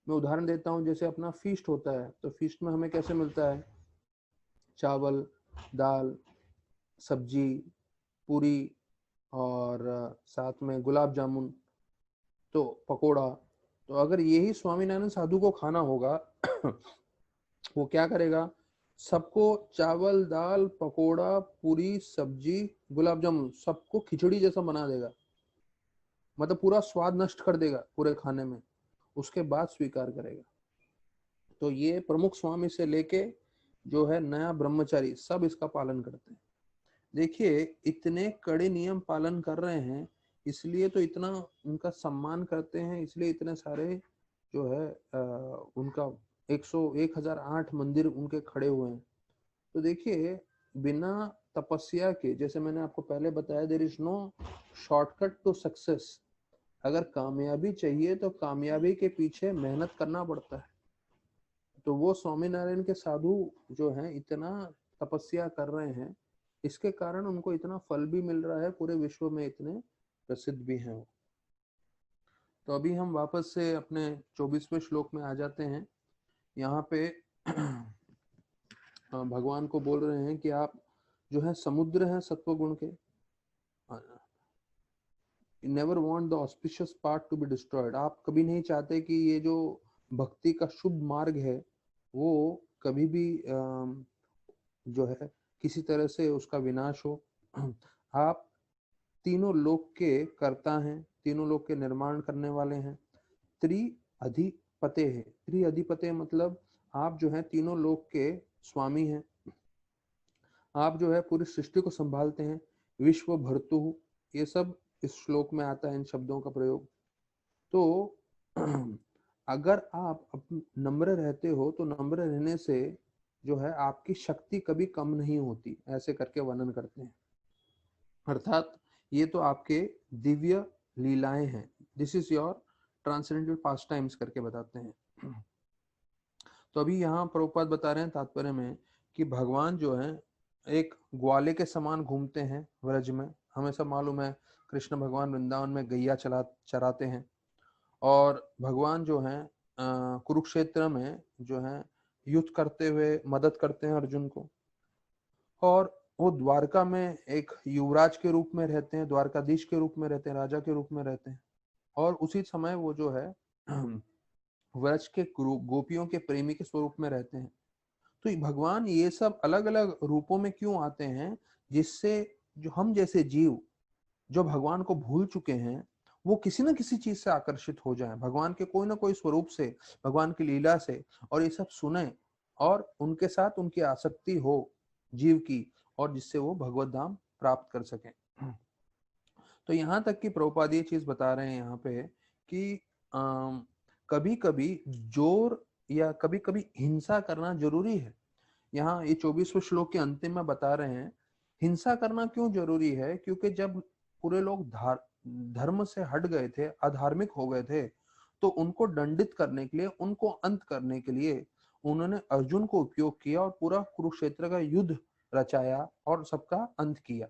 S1: मैं उदाहरण देता हूँ, जैसे अपना फीस्ट होता है, तो फीस्ट में हमें कैसे मिलता है, चावल, दाल, सब्जी, पूरी, और साथ में गुलाब जामुन, तो पकोड़ा। तो अगर यही स्वामीनारायण साधु को खाना होगा वो क्या करेगा, सबको चावल, दाल, पकोड़ा, पूरी, सब्जी, गुलाब जामुन सबको खिचड़ी जैसा बना देगा। मतलब पूरा स्वाद नष्ट कर देगा पूरे खाने में, उसके बाद स्वीकार करेगा। तो ये प्रमुख स्वामी से लेके जो है नया ब्रह्मचारी सब इसका पालन करते हैं। देखिए इतने कड़े नियम पालन कर रहे हैं, इसलिए तो इतना उनका सम्मान करते हैं, इसलिए इतने सारे जो है उनका 1008 मंदिर उनके खड़े हुए हैं। तो देखिए बिना तपस्या के, जैसे मैंने आपको पहले बताया, there is no shortcut to success. अगर कामयाबी चाहिए तो कामयाबी के पीछे मेहनत करना पड़ता है। तो वो स्वामीनारायण के साधु जो हैं इतना तपस्या कर रहे हैं, इसके कारण उनको इतना फल भी मिल रहा है, पूरे विश्व में इतने प्रसिद्ध भी हैं वो। तो अभी हम वापस से अपने 24वें श्लोक में आ जाते हैं। यहाँ पे भगवान को बोल रहे हैं कि आप जो है समुद्र हैं सत्व गुण के, never want the auspicious part to be destroyed. आप कभी नहीं चाहते कि ये जो भक्ति का शुभ मार्ग है वो कभी भी जो है किसी तरह से उसका विनाश हो। आप तीनों लोक के कर्ता हैं, तीनों लोक के निर्माण करने वाले हैं। त्रिअधिपते है, त्रिअधिपते मतलब आप जो है तीनों लोक के स्वामी हैं। आप जो है पूरी सृष्टि को संभालते हैं। विश्व भर्तु, ये सब इस श्लोक में आता है, इन शब्दों का प्रयोग। तो अगर आप नम्र रहते हो तो नम्र रहने से जो है आपकी शक्ति कभी कम नहीं होती, ऐसे करके वर्णन करते हैं। अर्थात ये तो आपके दिव्य लीलाएं हैं। This is your transcendental pass times करके बताते हैं। तो अभी यहाँ प्रभुपाद बता रहे हैं तात्पर्य में कि भगवान जो है एक ग्वाले के समान घूमते हैं व्रज में। हमें सब मालूम है कृष्ण भगवान वृंदावन में गैया चराते हैं, और भगवान जो है कुरुक्षेत्र में जो है युद्ध करते हुए मदद करते हैं अर्जुन को। और वो द्वारका में एक युवराज के रूप में रहते हैं, द्वारकाधीश के रूप में रहते हैं, राजा के रूप में रहते हैं। और उसी समय वो जो है व्रज के गोपियों के प्रेमी के स्वरूप में रहते हैं। तो भगवान ये सब अलग अलग रूपों में क्यों आते हैं, जिससे जो हम जैसे जीव जो भगवान को भूल चुके हैं वो किसी न किसी चीज से आकर्षित हो जाएं, भगवान के कोई ना कोई स्वरूप से, भगवान की लीला से, और ये सब सुने और उनके साथ उनकी आसक्ति हो जीव की, और जिससे वो भगवत धाम प्राप्त कर सकें। तो यहाँ तक कि प्रभुपाद ये चीज बता रहे हैं यहाँ पे कि कभी कभी जोर या कभी कभी हिंसा करना जरूरी है। यहाँ ये 24वें श्लोक के अंतिम में बता रहे हैं हिंसा करना क्यों जरूरी है, क्योंकि जब पूरे लोग धर्म से हट गए थे, अधार्मिक हो गए थे, तो उनको दंडित करने के लिए, उनको अंत करने के लिए उन्होंने अर्जुन को उपयोग किया और पूरा कुरुक्षेत्र का युद्ध रचाया और सबका अंत किया।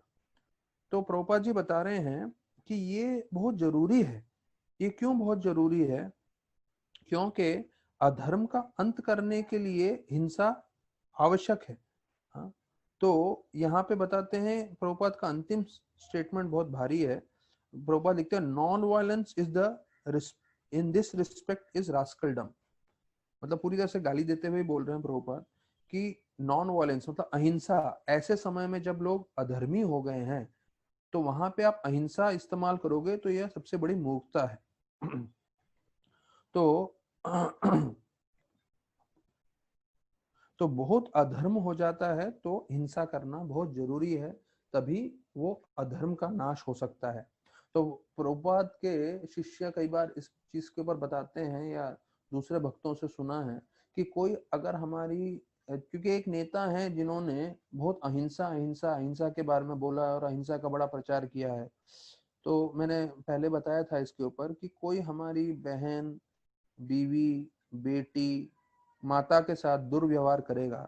S1: तो प्रभुपाद जी बता रहे हैं कि ये बहुत जरूरी है। ये क्यों बहुत जरूरी है? क्योंकि अधर्म का अंत करने के लिए हिंसा आवश्यक है। हाँ, तो यहाँ पे बताते हैं प्रभुपाद का अंतिम स्टेटमेंट बहुत भारी है। प्रभुपाद लिखते हैं non violence is the in this respect is rascaldom. मतलब पूरी तरह से गाली देते हुए बोल रहे हैं प्रभुपाद कि नॉन वायलेंस मतलब अहिंसा, ऐसे समय में जब लोग अधर्मी हो गए हैं तो वहां पे आप अहिंसा इस्तेमाल करोगे तो यह सबसे बड़ी मूर्खता है। तो तो बहुत अधर्म हो जाता है तो हिंसा करना बहुत जरूरी है, तभी वो अधर्म का नाश हो सकता है। तो प्रभुपाद के शिष्य कई बार इस चीज के ऊपर बताते हैं या दूसरे भक्तों से सुना है कि कोई अगर हमारी, क्योंकि एक नेता है जिन्होंने बहुत अहिंसा अहिंसा अहिंसा के बारे में बोला और अहिंसा का बड़ा प्रचार किया है। तो मैंने पहले बताया था इसके ऊपर कि कोई हमारी बहन, बीवी, बेटी, माता के साथ दुर्व्यवहार करेगा,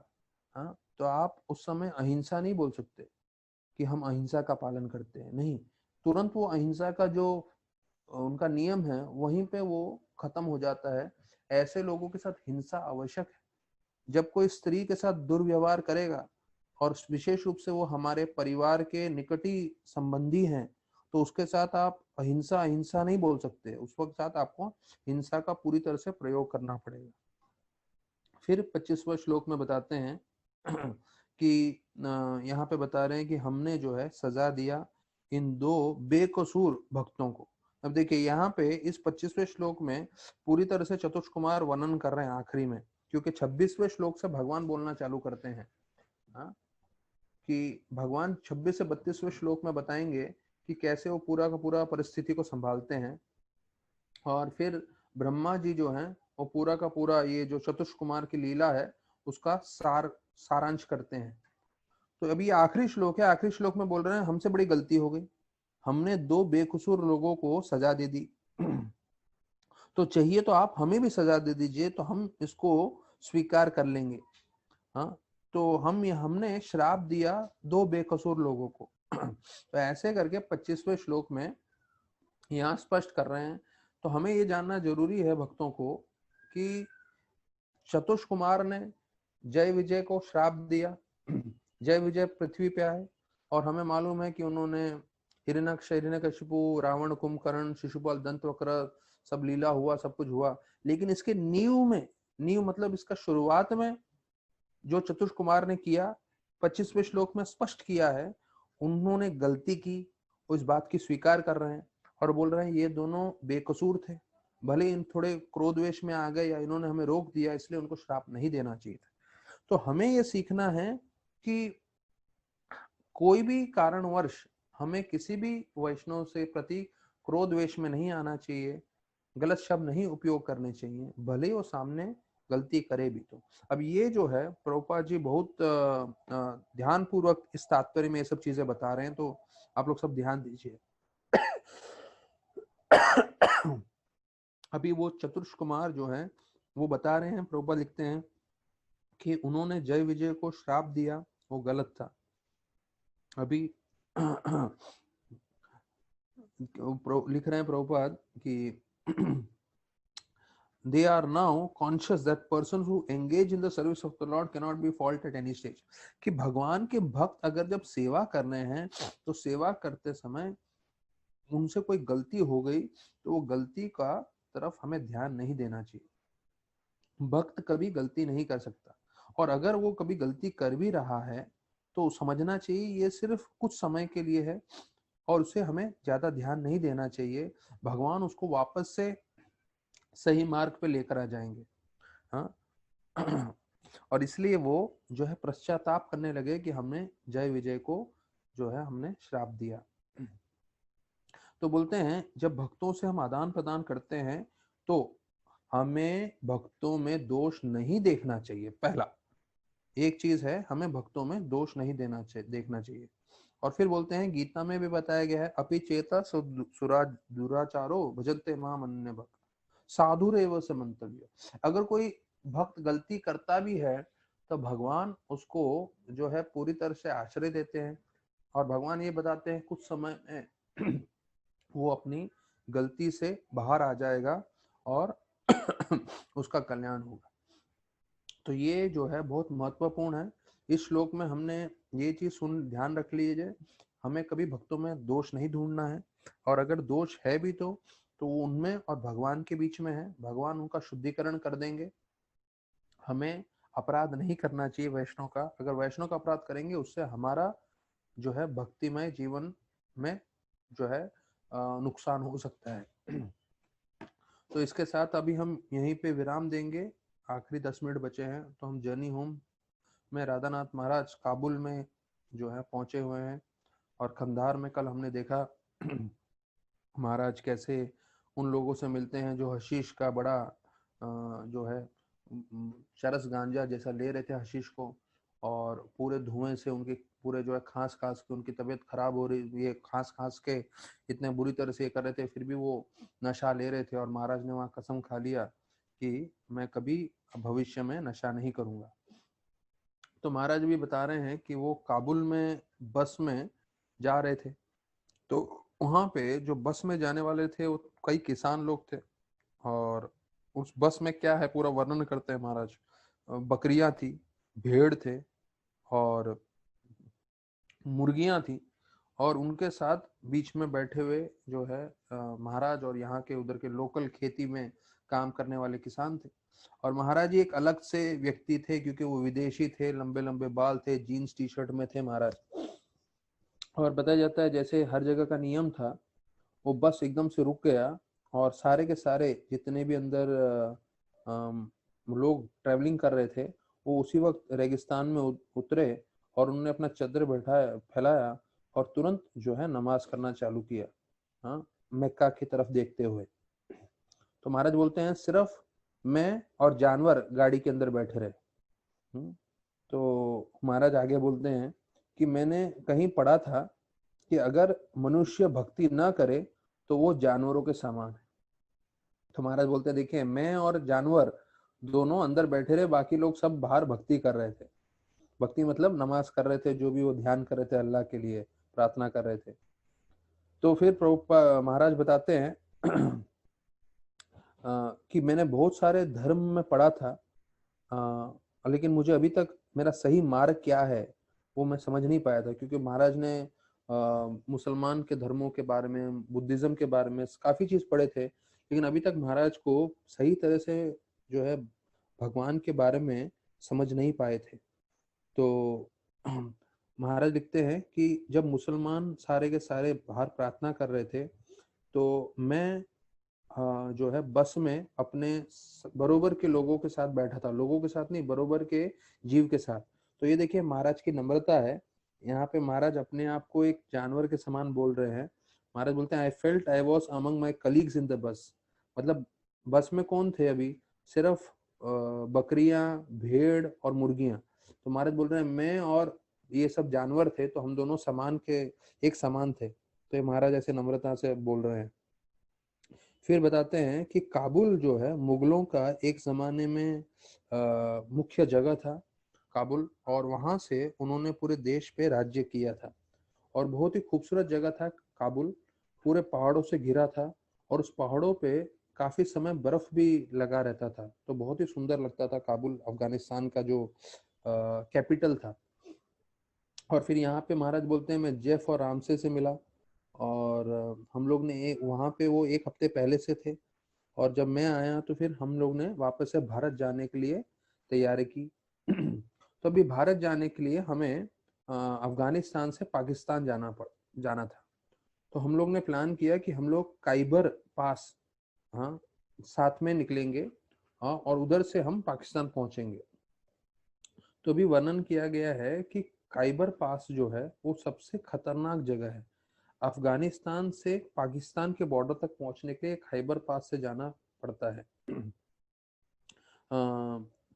S1: हाँ, तो आप उस समय अहिंसा नहीं बोल सकते कि हम अहिंसा का पालन करते हैं। नहीं, तुरंत वो अहिंसा का जो उनका नियम है वहीं पे वो खत्म हो जाता है। ऐसे लोगों के साथ हिंसा आवश्यक है। जब कोई स्त्री के साथ दुर्व्यवहार करेगा और विशेष रूप से वो हमारे परिवार के निकटी संबंधी हैं, तो उसके साथ आप अहिंसा अहिंसा नहीं बोल सकते। उस वक्त साथ आपको हिंसा का पूरी तरह से प्रयोग करना पड़ेगा। फिर 25वें श्लोक में बताते हैं कि यहाँ पे बता रहे हैं कि हमने जो है सजा दिया इन दो बेकसूर भक्तों को। अब देखिए यहाँ पे इस 25वें श्लोक में पूरी तरह से चतुष कुमार वर्णन कर रहे हैं आखिरी में, क्योंकि 26वें श्लोक से भगवान बोलना चालू करते हैं। हाँ, कि भगवान 26 से 32वें श्लोक में बताएंगे कि कैसे वो पूरा का पूरा परिस्थिति को संभालते हैं, और फिर ब्रह्मा जी जो हैं वो पूरा का पूरा ये जो चतुष कुमार की लीला है उसका सारांश करते हैं। तो अभी आखिरी श्लोक है, आखिरी श्लोक में बोल रहे हैं हमसे बड़ी गलती हो गई, हमने दो बेकसूर लोगों को सजा दे दी तो चाहिए तो आप हमें भी सजा दे दीजिए तो हम इसको स्वीकार कर लेंगे। हाँ, तो हमने श्राप दिया दो बेकसूर लोगों को तो ऐसे करके 25वें श्लोक में यहाँ स्पष्ट कर रहे हैं। तो हमें ये जानना जरूरी है भक्तों को कि चतुष कुमार ने जय विजय को श्राप दिया जय विजय पृथ्वी पे आए, और हमें मालूम है कि उन्होंने हिरण्यक्ष, हिरण्यकशिपु, रावण, कुंभकर्ण, शिशुपाल, दंतवक्र सब लीला हुआ, सब कुछ हुआ, लेकिन इसके नींव मतलब इसका शुरुआत में जो चतुष कुमार ने किया 25वें श्लोक में स्पष्ट किया है, उन्होंने गलती की, उस बात की स्वीकार कर रहे हैं और बोल रहे हैं ये दोनों बेकसूर थे, भले इन थोड़े क्रोधवेश में आ गए या इन्होंने हमें रोक दिया इसलिए उनको श्राप नहीं देना चाहिए था। तो हमें ये सीखना है कि कोई भी कारणवश हमें किसी भी वैष्णव से प्रति क्रोधवेश में नहीं आना चाहिए, गलत शब्द नहीं उपयोग करने चाहिए, भले वो सामने गलती करे भी तो। अब ये जो है प्रभुपाद जी बहुत ध्यान पूर्वक इस तात्पर्य में ये सब चीजें बता रहे हैं, तो आप लोग सब ध्यान दीजिए। अभी वो चतुष कुमार जो है वो बता रहे हैं, प्रभुपाद लिखते हैं कि उन्होंने जय विजय को श्राप दिया, वो गलत था। अभी लिख रहे हैं प्रभुपाद कि they are now conscious that persons who engage in the service of the Lord cannot be fault at any stage। कि भगवान के भक्त अगर जब सेवा कर रहे हैं तो सेवा करते समय उनसे कोई गलती हो गई तो वो गलती का तरफ हमें ध्यान नहीं देना चाहिए। भक्त कभी गलती नहीं कर सकता, और अगर वो कभी गलती कर भी रहा है तो समझना चाहिए ये सिर्फ कुछ समय के लिए है और उसे हमें ज्यादा ध्यान नहीं देना चाहिए। भगवान उसको वापस से सही मार्ग पे लेकर आ जाएंगे। हाँ और इसलिए वो जो है पश्चाताप करने लगे कि हमने जय विजय को जो है हमने श्राप दिया। तो बोलते हैं जब भक्तों से हम आदान प्रदान करते हैं तो हमें भक्तों में दोष नहीं देखना चाहिए। पहला एक चीज है, हमें भक्तों में दोष नहीं देखना चाहिए। और फिर बोलते हैं गीता में भी बताया गया है अपि चेता सुरा दुराचारो भजते माम अन्य भक्त साधुरेव से मंतव्य। अगर कोई भक्त गलती करता भी है तो भगवान उसको जो है पूरी तरह से आश्रय देते हैं और भगवान ये बताते हैं कुछ समय में वो अपनी गलती से बाहर आ जाएगा और उसका कल्याण होगा। तो ये जो है बहुत महत्वपूर्ण है। इस श्लोक में हमने ये चीज सुन ध्यान रख लीजिए, हमें कभी भक्तों में दोष नहीं ढूंढना है, और अगर दोष है भी तो वो उनमें और भगवान के बीच में है, भगवान उनका शुद्धिकरण कर देंगे। हमें अपराध नहीं करना चाहिए वैष्णव का, अगर वैष्णव का अपराध करेंगे उससे हमारा जो है भक्तिमय जीवन में जो है नुकसान हो सकता है। तो इसके साथ अभी हम यहीं पे विराम देंगे, आखिरी 10 मिनट बचे हैं। तो हम जर्नी होम में राधानाथ महाराज काबुल में जो है पहुंचे हुए हैं, और खंडार में कल हमने देखा महाराज कैसे उन लोगों से मिलते हैं जो हशीश का बड़ा जो है चरस गांजा जैसा ले रहे थे हशीश को, और पूरे धुएं से उनके पूरे जो है खांस खांस के उनकी तबीयत खराब हो रही, ये खांस खांस के इतने बुरी तरह से ये कर रहे थे, फिर भी वो नशा ले रहे थे। और महाराज ने वहां कसम खा लिया कि मैं कभी भविष्य में नशा नहीं करूंगा। तो महाराज भी बता रहे हैं कि वो काबुल में बस में जा रहे थे, तो वहां पे जो बस में जाने वाले थे वो कई किसान लोग थे, और उस बस में क्या है पूरा वर्णन करते हैं महाराज। बकरियां थी, भेड़ थे और मुर्गियां थी, और उनके साथ बीच में बैठे हुए जो है महाराज और यहाँ के उधर के लोकल खेती में काम करने वाले किसान थे। और महाराज जी एक अलग से व्यक्ति थे क्योंकि वो विदेशी थे, लंबे लंबे बाल थे, जीन्स टी शर्ट में थे महाराज। और बताया जाता है जैसे हर जगह का नियम था, वो बस एकदम से रुक गया और सारे के सारे जितने भी अंदर लोग ट्रैवलिंग कर रहे थे वो उसी वक्त रेगिस्तान में उतरे, और उन्होंने अपना चद्दर बैठाया फैलाया और तुरंत जो है नमाज करना चालू किया, हाँ, मक्का की तरफ देखते हुए। तो महाराज बोलते हैं सिर्फ मैं और जानवर गाड़ी के अंदर बैठे रहे। तो महाराज आगे बोलते हैं कि मैंने कहीं पढ़ा था कि अगर मनुष्य भक्ति ना करे तो वो जानवरों के समान है। तो महाराज बोलते हैं देखिए मैं और जानवर दोनों अंदर बैठे रहे, बाकी लोग सब बाहर भक्ति कर रहे थे। भक्ति मतलब नमाज कर रहे थे, जो भी वो ध्यान कर रहे थे, अल्लाह के लिए प्रार्थना कर रहे थे। तो फिर प्रभुपाद महाराज बताते हैं कि मैंने बहुत सारे धर्म में पढ़ा था, लेकिन मुझे अभी तक मेरा सही मार्ग क्या है वो मैं समझ नहीं पाया था, क्योंकि महाराज ने मुसलमान के धर्मों के बारे में, बुद्धिज्म के बारे में काफी चीज पढ़े थे, लेकिन अभी तक महाराज को सही तरह से जो है भगवान के बारे में समझ नहीं पाए थे। तो महाराज लिखते हैं कि जब मुसलमान सारे के सारे बाहर प्रार्थना कर रहे थे तो मैं जो है बस में अपने बरोबर के लोगों के साथ बैठा था, लोगों के साथ नहीं, बरोबर के जीव के साथ। तो ये देखिए महाराज की नम्रता है। यहाँ पे महाराज अपने आप को एक जानवर के समान बोल रहे हैं। महाराज बोलते हैं I felt I was among my colleagues in the bus. मतलब बस में कौन थे अभी? सिर्फ बकरियां, भेड़ और मुर्गियां। तो महाराज बोल रहे हैं मैं और ये सब जानवर थे, तो हम दोनों समान के, एक समान थे। तो ये महाराज ऐसे नम्रता से बोल रहे हैं। फिर बताते हैं कि काबुल जो है मुगलों का एक जमाने में मुख्य जगह था काबुल, और वहां से उन्होंने पूरे देश पे राज्य किया था। और बहुत ही खूबसूरत जगह था काबुल, पूरे पहाड़ों से घिरा था, और उस पहाड़ों पे काफी समय बर्फ भी लगा रहता था। तो बहुत ही सुंदर लगता था काबुल, अफगानिस्तान का जो कैपिटल था। और फिर यहाँ पे महाराज बोलते हैं मैं जेफ और रामसे से मिला, और हम लोग ने वहाँ पे वो एक हफ्ते पहले से थे, और जब मैं आया तो फिर हम लोग ने वापस से भारत जाने के लिए तैयारी की। तो अभी भारत जाने के लिए हमें अफगानिस्तान से पाकिस्तान जाना था। तो हम लोग ने प्लान किया कि हम लोग काइबर पास, हाँ, साथ में निकलेंगे, हाँ, और उधर से हम पाकिस्तान पहुंचेंगे। तो अभी वर्णन किया गया है कि काइबर पास जो है वो सबसे खतरनाक जगह है। अफगानिस्तान से पाकिस्तान के बॉर्डर तक पहुंचने के लिए खैबर पास से जाना पड़ता है।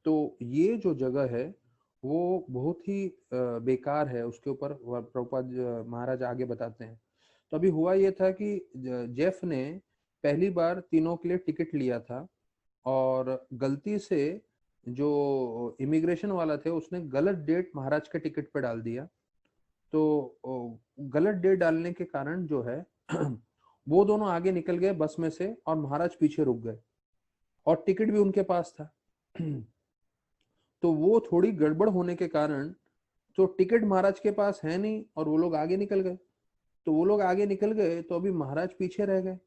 S1: तो ये जो जगह है वो बहुत ही बेकार है, उसके ऊपर प्रभुपाद महाराज आगे बताते हैं। तो अभी हुआ ये था कि जेफ ने पहली बार तीनों के लिए टिकट लिया था, और गलती से जो इमिग्रेशन वाला थे उसने गलत डेट महाराज के टिकट पे डाल दिया। तो गलत डेट डालने के कारण जो है वो दोनों आगे निकल गए बस में से, और महाराज पीछे रुक गए, और टिकट भी उनके पास था। तो वो थोड़ी गड़बड़ होने के कारण, तो टिकट महाराज के पास है नहीं और वो लोग आगे निकल गए। तो वो लोग आगे निकल गए तो अभी महाराज पीछे रह गए,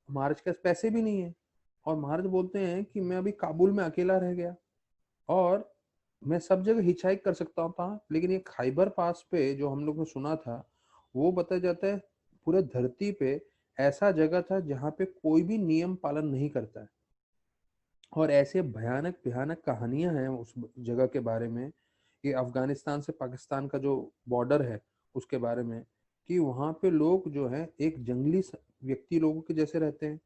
S1: महाराज के पास पैसे भी नहीं है। और महाराज बोलते हैं कि मैं अभी काबुल में अकेला रह गया, और मैं सब जगह हिचहाइक कर सकता था, लेकिन ये खाइबर पास पे जो हम लोग ने सुना था वो बताया जाता है पूरे धरती पे ऐसा जगह था जहाँ पे कोई भी नियम पालन नहीं करता है। और ऐसे भयानक भयानक कहानियां हैं उस जगह के बारे में, कि अफगानिस्तान से पाकिस्तान का जो बॉर्डर है उसके बारे में, कि वहाँ पे लोग जो है एक जंगली व्यक्ति लोगों के जैसे रहते हैं।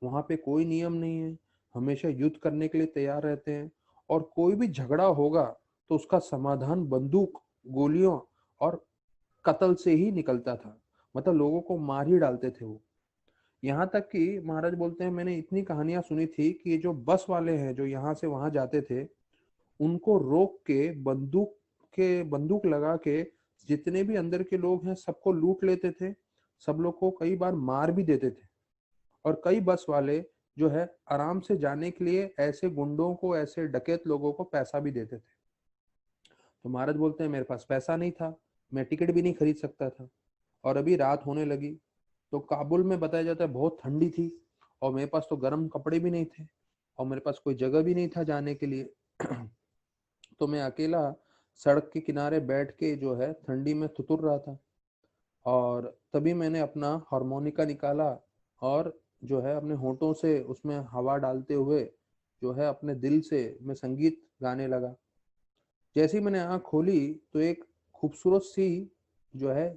S1: वहाँ पे कोई नियम नहीं है, हमेशा युद्ध करने के लिए तैयार रहते हैं, और कोई भी झगड़ा होगा तो उसका समाधान बंदूक, गोलियों और कत्ल से ही निकलता था। मतलब लोगों को मार ही डालते थे वो। यहाँ तक कि महाराज बोलते हैं मैंने इतनी कहानियां सुनी थी कि ये जो बस वाले हैं जो यहाँ से वहां जाते थे, उनको रोक के बंदूक लगा के जितने भी अंदर के लोग हैं सबको लूट लेते थे, सब लोग को कई बार मार भी देते थे। और कई बस वाले जो है आराम से जाने के लिए ऐसे गुंडों को, ऐसे डकैत लोगों को पैसा भी देते थे। तो महाराज बोलते हैं मेरे पास पैसा नहीं था, मैं टिकट भी नहीं खरीद सकता था, और अभी रात होने लगी। तो काबुल में बताया जाता है बहुत ठंडी थी, और मेरे पास तो गर्म कपड़े भी नहीं थे, और मेरे पास कोई जगह भी नहीं था जाने के लिए। तो मैं अकेला सड़क के किनारे बैठ के जो है ठंडी में थुथुर रहा था। और तभी मैंने अपना हारमोनिका निकाला, और जो है अपने होठों से उसमें हवा डालते हुए जो है अपने दिल से मैं संगीत गाने लगा। जैसे ही मैंने आँख खोली तो एक खूबसूरत सी जो है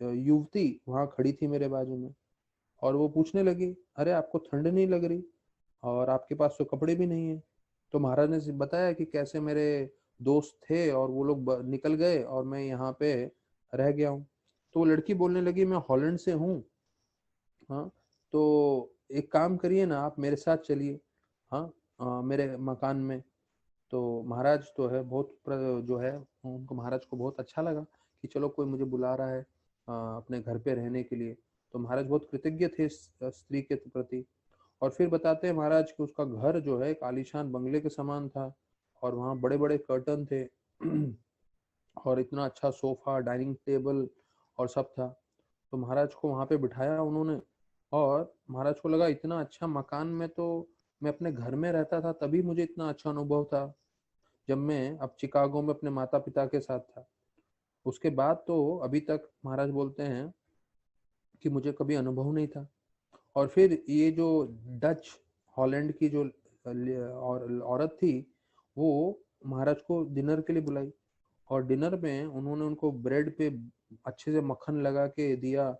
S1: युवती वहां खड़ी थी मेरे बाजू में, और वो पूछने लगी, अरे आपको ठंड नहीं लग रही, और आपके पास तो कपड़े भी नहीं है। तो महाराज ने बताया कि कैसे मेरे दोस्त थे और वो लोग निकल गए और मैं यहाँ पे रह गया हूँ। तो वो लड़की बोलने लगी, मैं हॉलैंड से हूँ। हाँ, तो एक काम करिए ना, आप मेरे साथ चलिए। हाँ, मेरे मकान में। तो महाराज तो है बहुत जो है उनको, महाराज को बहुत अच्छा लगा कि चलो कोई मुझे बुला रहा है अपने घर पे रहने के लिए। तो महाराज बहुत कृतज्ञ थे इस स्त्री के प्रति। और फिर बताते हैं महाराज कि उसका घर जो है एक आलीशान बंगले के समान था, और वहाँ बड़े बड़े कर्टन थे और इतना अच्छा सोफा, डाइनिंग टेबल और सब था। तो महाराज को वहाँ पे बिठाया उन्होंने, और महाराज को लगा इतना अच्छा मकान में तो मैं अपने घर में रहता था, तभी मुझे इतना अच्छा अनुभव था जब मैं अब चिकागो में अपने माता पिता के साथ था। उसके बाद तो अभी तक महाराज बोलते हैं कि मुझे कभी अनुभव नहीं था। और फिर ये जो डच हॉलैंड की जो और औरत थी, वो महाराज को डिनर के लिए बुलाई, और डिनर में उन्होंने उनको ब्रेड पे अच्छे से मक्खन लगा के दिया,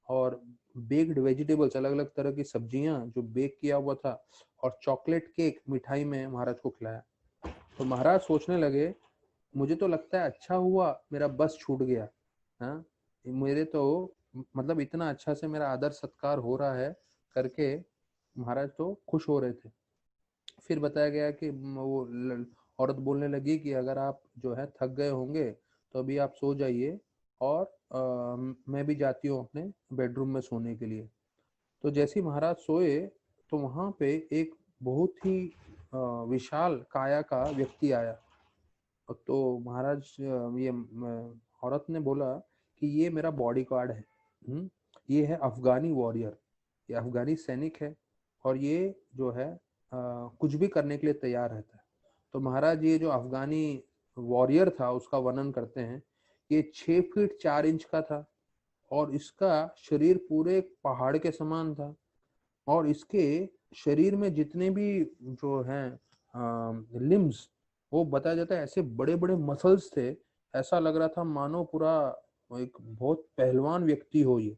S1: और बेक्ड वेजिटेबल्स, अलग अलग तरह की सब्जियां जो बेक किया हुआ था, और चॉकलेट केक मिठाई में महाराज को खिलाया। तो महाराज सोचने लगे, मुझे तो लगता है अच्छा हुआ मेरा बस छूट गया। हाँ, मेरे तो मतलब इतना अच्छा से मेरा आदर सत्कार हो रहा है करके महाराज तो खुश हो रहे थे। फिर बताया गया कि वो औरत बोलने लगी कि अगर आप जो है थक गए होंगे तो अभी आप सो जाइए, और मैं भी जाती हूँ अपने बेडरूम में सोने के लिए। तो जैसे ही महाराज सोए, तो वहां पे एक बहुत ही विशाल काया का व्यक्ति आया। तो महाराज ये औरत ने बोला कि ये मेरा बॉडी गार्ड है। ये है अफगानी वॉरियर, ये अफगानी सैनिक है, और ये जो है कुछ भी करने के लिए तैयार रहता है। तो महाराज ये जो अफगानी वॉरियर था उसका वर्णन करते हैं। ये 6 फीट 4 इंच का था, और इसका शरीर पूरे एक पहाड़ के समान था, और इसके शरीर में जितने भी जो हैं लिम्स, वो बताया जाता है ऐसे बड़े बड़े मसल्स थे। ऐसा लग रहा था मानो पूरा एक बहुत पहलवान व्यक्ति हो ये।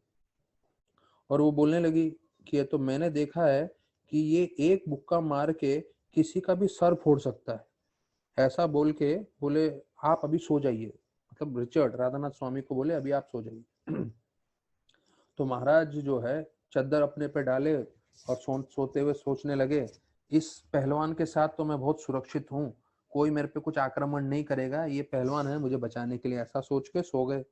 S1: और वो बोलने लगी कि ये तो मैंने देखा है कि ये एक मुक्का मार के किसी का भी सर फोड़ सकता है। ऐसा बोल के बोले, आप अभी सो जाइए। मतलब रिचर्ड राधानाथ स्वामी को बोले, अभी आप सो जाइए। तो महाराज जो है चद्दर अपने पे डाले और सोते हुए सोचने लगे, इस पहलवान के साथ तो मैं बहुत सुरक्षित हूँ, कोई मेरे पे कुछ आक्रमण नहीं करेगा, ये पहलवान है मुझे बचाने के लिए। ऐसा सोच के सो गए।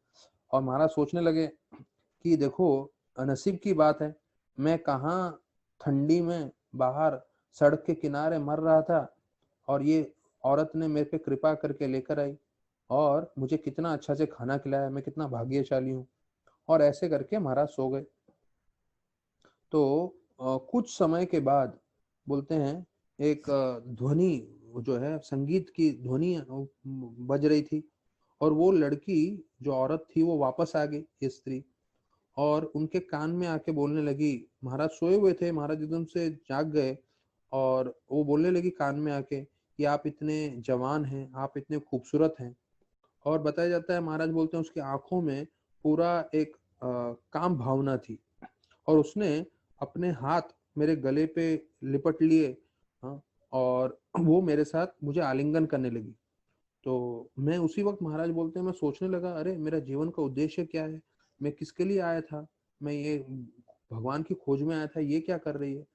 S1: और महाराज सोचने लगे कि देखो, नसीब की बात है, मैं कहाँ ठंडी में बाहर सड़क के किनारे मर रहा था, और ये औरत ने मेरे पे कृपा करके लेकर आई, और मुझे कितना अच्छा से खाना खिलाया, मैं कितना भाग्यशाली हूँ। और ऐसे करके महाराज सो गए। तो कुछ समय के बाद बोलते हैं एक ध्वनि जो है, संगीत की ध्वनि बज रही थी, और वो लड़की जो औरत थी वो वापस आ गई, ये स्त्री, और उनके कान में आके बोलने लगी। महाराज सोए हुए थे, महाराज एकदम से जाग गए, और वो बोलने लगी कान में आके कि आप इतने जवान हैं, आप इतने खूबसूरत हैं। और बताया जाता है, महाराज बोलते हैं उसकी आंखों में पूरा एक काम भावना थी, और उसने अपने हाथ मेरे गले पे लिपट लिए। हाँ, और वो मेरे साथ मुझे आलिंगन करने लगी। तो मैं उसी वक्त, महाराज बोलते हैं, मैं सोचने लगा, अरे मेरा जीवन का उद्देश्य क्या है, मैं किसके लिए आया था, मैं ये भगवान की खोज में आया था, ये क्या कर रही है।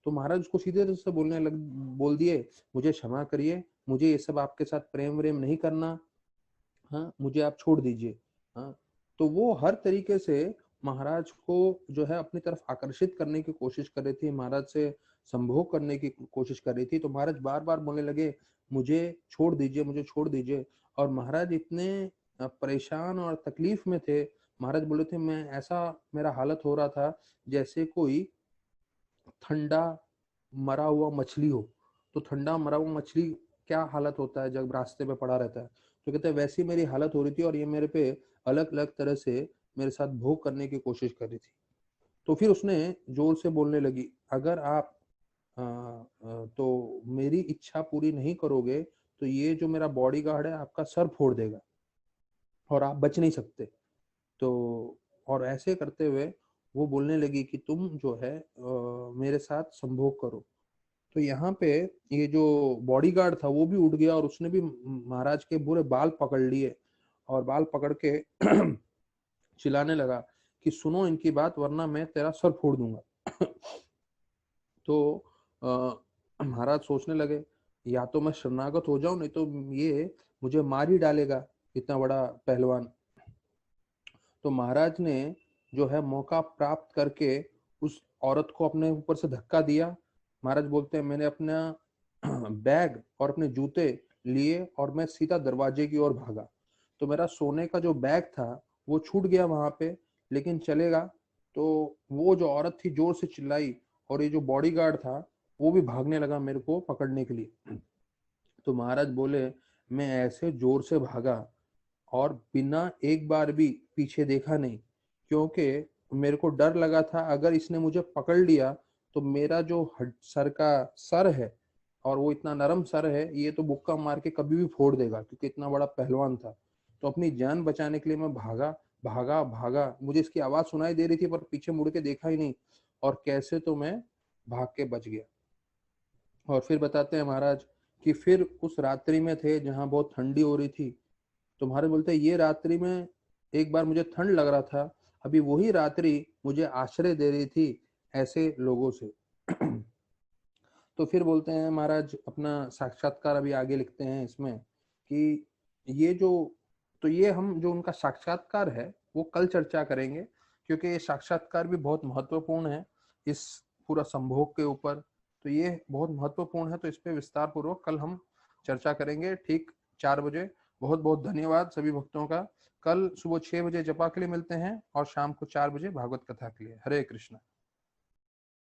S1: तो महाराज उसको सीधे से बोल दिए, मुझे क्षमा करिए, मुझे ये सब आपके साथ प्रेम व्रेम नहीं करना। हाँ, मुझे आप छोड़ दीजिए। हाँ, तो वो हर तरीके से महाराज को जो है अपनी तरफ आकर्षित करने की कोशिश कर रही थी, महाराज से संभोग करने की कोशिश कर रही थी। तो महाराज बार बार बोलने लगे, मुझे छोड़ दीजिए, मुझे छोड़ दीजिए। और महाराज इतने परेशान और तकलीफ में थे। महाराज बोले थे, मैं ऐसा मेरा हालत हो रहा था जैसे कोई ठंडा मरा हुआ मछली हो। तो ठंडा मरा हुआ मछली क्या हालत होता है जब रास्ते पे पड़ा रहता है, तो कहते हैं वैसी मेरी हालत हो रही थी, और ये मेरे पे अलग अलग तरह से मेरे साथ भोग करने की कोशिश कर रही थी। तो फिर उसने जोर से बोलने लगी, अगर आप तो मेरी इच्छा पूरी नहीं करोगे तो ये जो मेरा बॉडीगार्ड है आपका सर फोड़ देगा। और आप बच नहीं सकते। तो और ऐसे करते हुए वो बोलने लगी कि तुम जो है मेरे साथ संभोग करो। तो यहाँ पे ये जो बॉडीगार्ड था वो भी उठ गया और उसने भी महाराज के पूरे बाल पकड़ लिए और बाल पकड़ के चिल्लाने लगा कि सुनो इनकी बात वरना मैं तेरा सर फोड़ दूंगा। तो महाराज सोचने लगे या तो मैं शरणागत हो जाऊं नहीं तो ये मुझे मार ही डालेगा, इतना बड़ा पहलवान। तो महाराज ने जो है मौका प्राप्त करके उस औरत को अपने ऊपर से धक्का दिया। महाराज बोलते हैं मैंने अपना बैग और अपने जूते लिए और मैं सीधा दरवाजे की ओर भागा। तो मेरा सोने का जो बैग था वो छूट गया वहां पे, लेकिन चलेगा। तो वो जो औरत थी जोर से चिल्लाई और ये जो बॉडीगार्ड था वो भी भागने लगा मेरे को पकड़ने के लिए। तो महाराज बोले मैं ऐसे जोर से भागा और बिना एक बार भी पीछे देखा नहीं, क्योंकि मेरे को डर लगा था अगर इसने मुझे पकड़ लिया तो मेरा जो सर का सर है, और वो इतना नरम सर है, ये तो मुक्का मार के कभी भी फोड़ देगा क्योंकि इतना बड़ा पहलवान था। तो अपनी जान बचाने के लिए मैं भागा भागा भागा, मुझे इसकी आवाज सुनाई दे रही थी पर पीछे मुड़ के देखा ही नहीं, और कैसे तो मैं भाग के बच गया। और फिर बताते हैं महाराज कि फिर उस रात्रि में थे जहाँ बहुत ठंडी हो रही थी। तो महाराज बोलते हैं ये रात्रि में एक बार मुझे ठंड लग रहा था, अभी वही रात्रि मुझे आश्रय दे रही थी ऐसे लोगों से। तो फिर बोलते हैं महाराज अपना साक्षात्कार अभी आगे लिखते हैं इसमें कि ये जो, तो ये हम जो उनका साक्षात्कार है वो कल चर्चा करेंगे, क्योंकि ये साक्षात्कार भी बहुत महत्वपूर्ण है इस पूरा संभोग के ऊपर। तो ये बहुत महत्वपूर्ण है, तो इस पे विस्तार पूर्वक कल हम चर्चा करेंगे ठीक 4 बजे। बहुत बहुत धन्यवाद सभी भक्तों का। कल सुबह 6 बजे जपा के लिए मिलते हैं और शाम को 4 बजे भागवत कथा के लिए। हरे कृष्णा।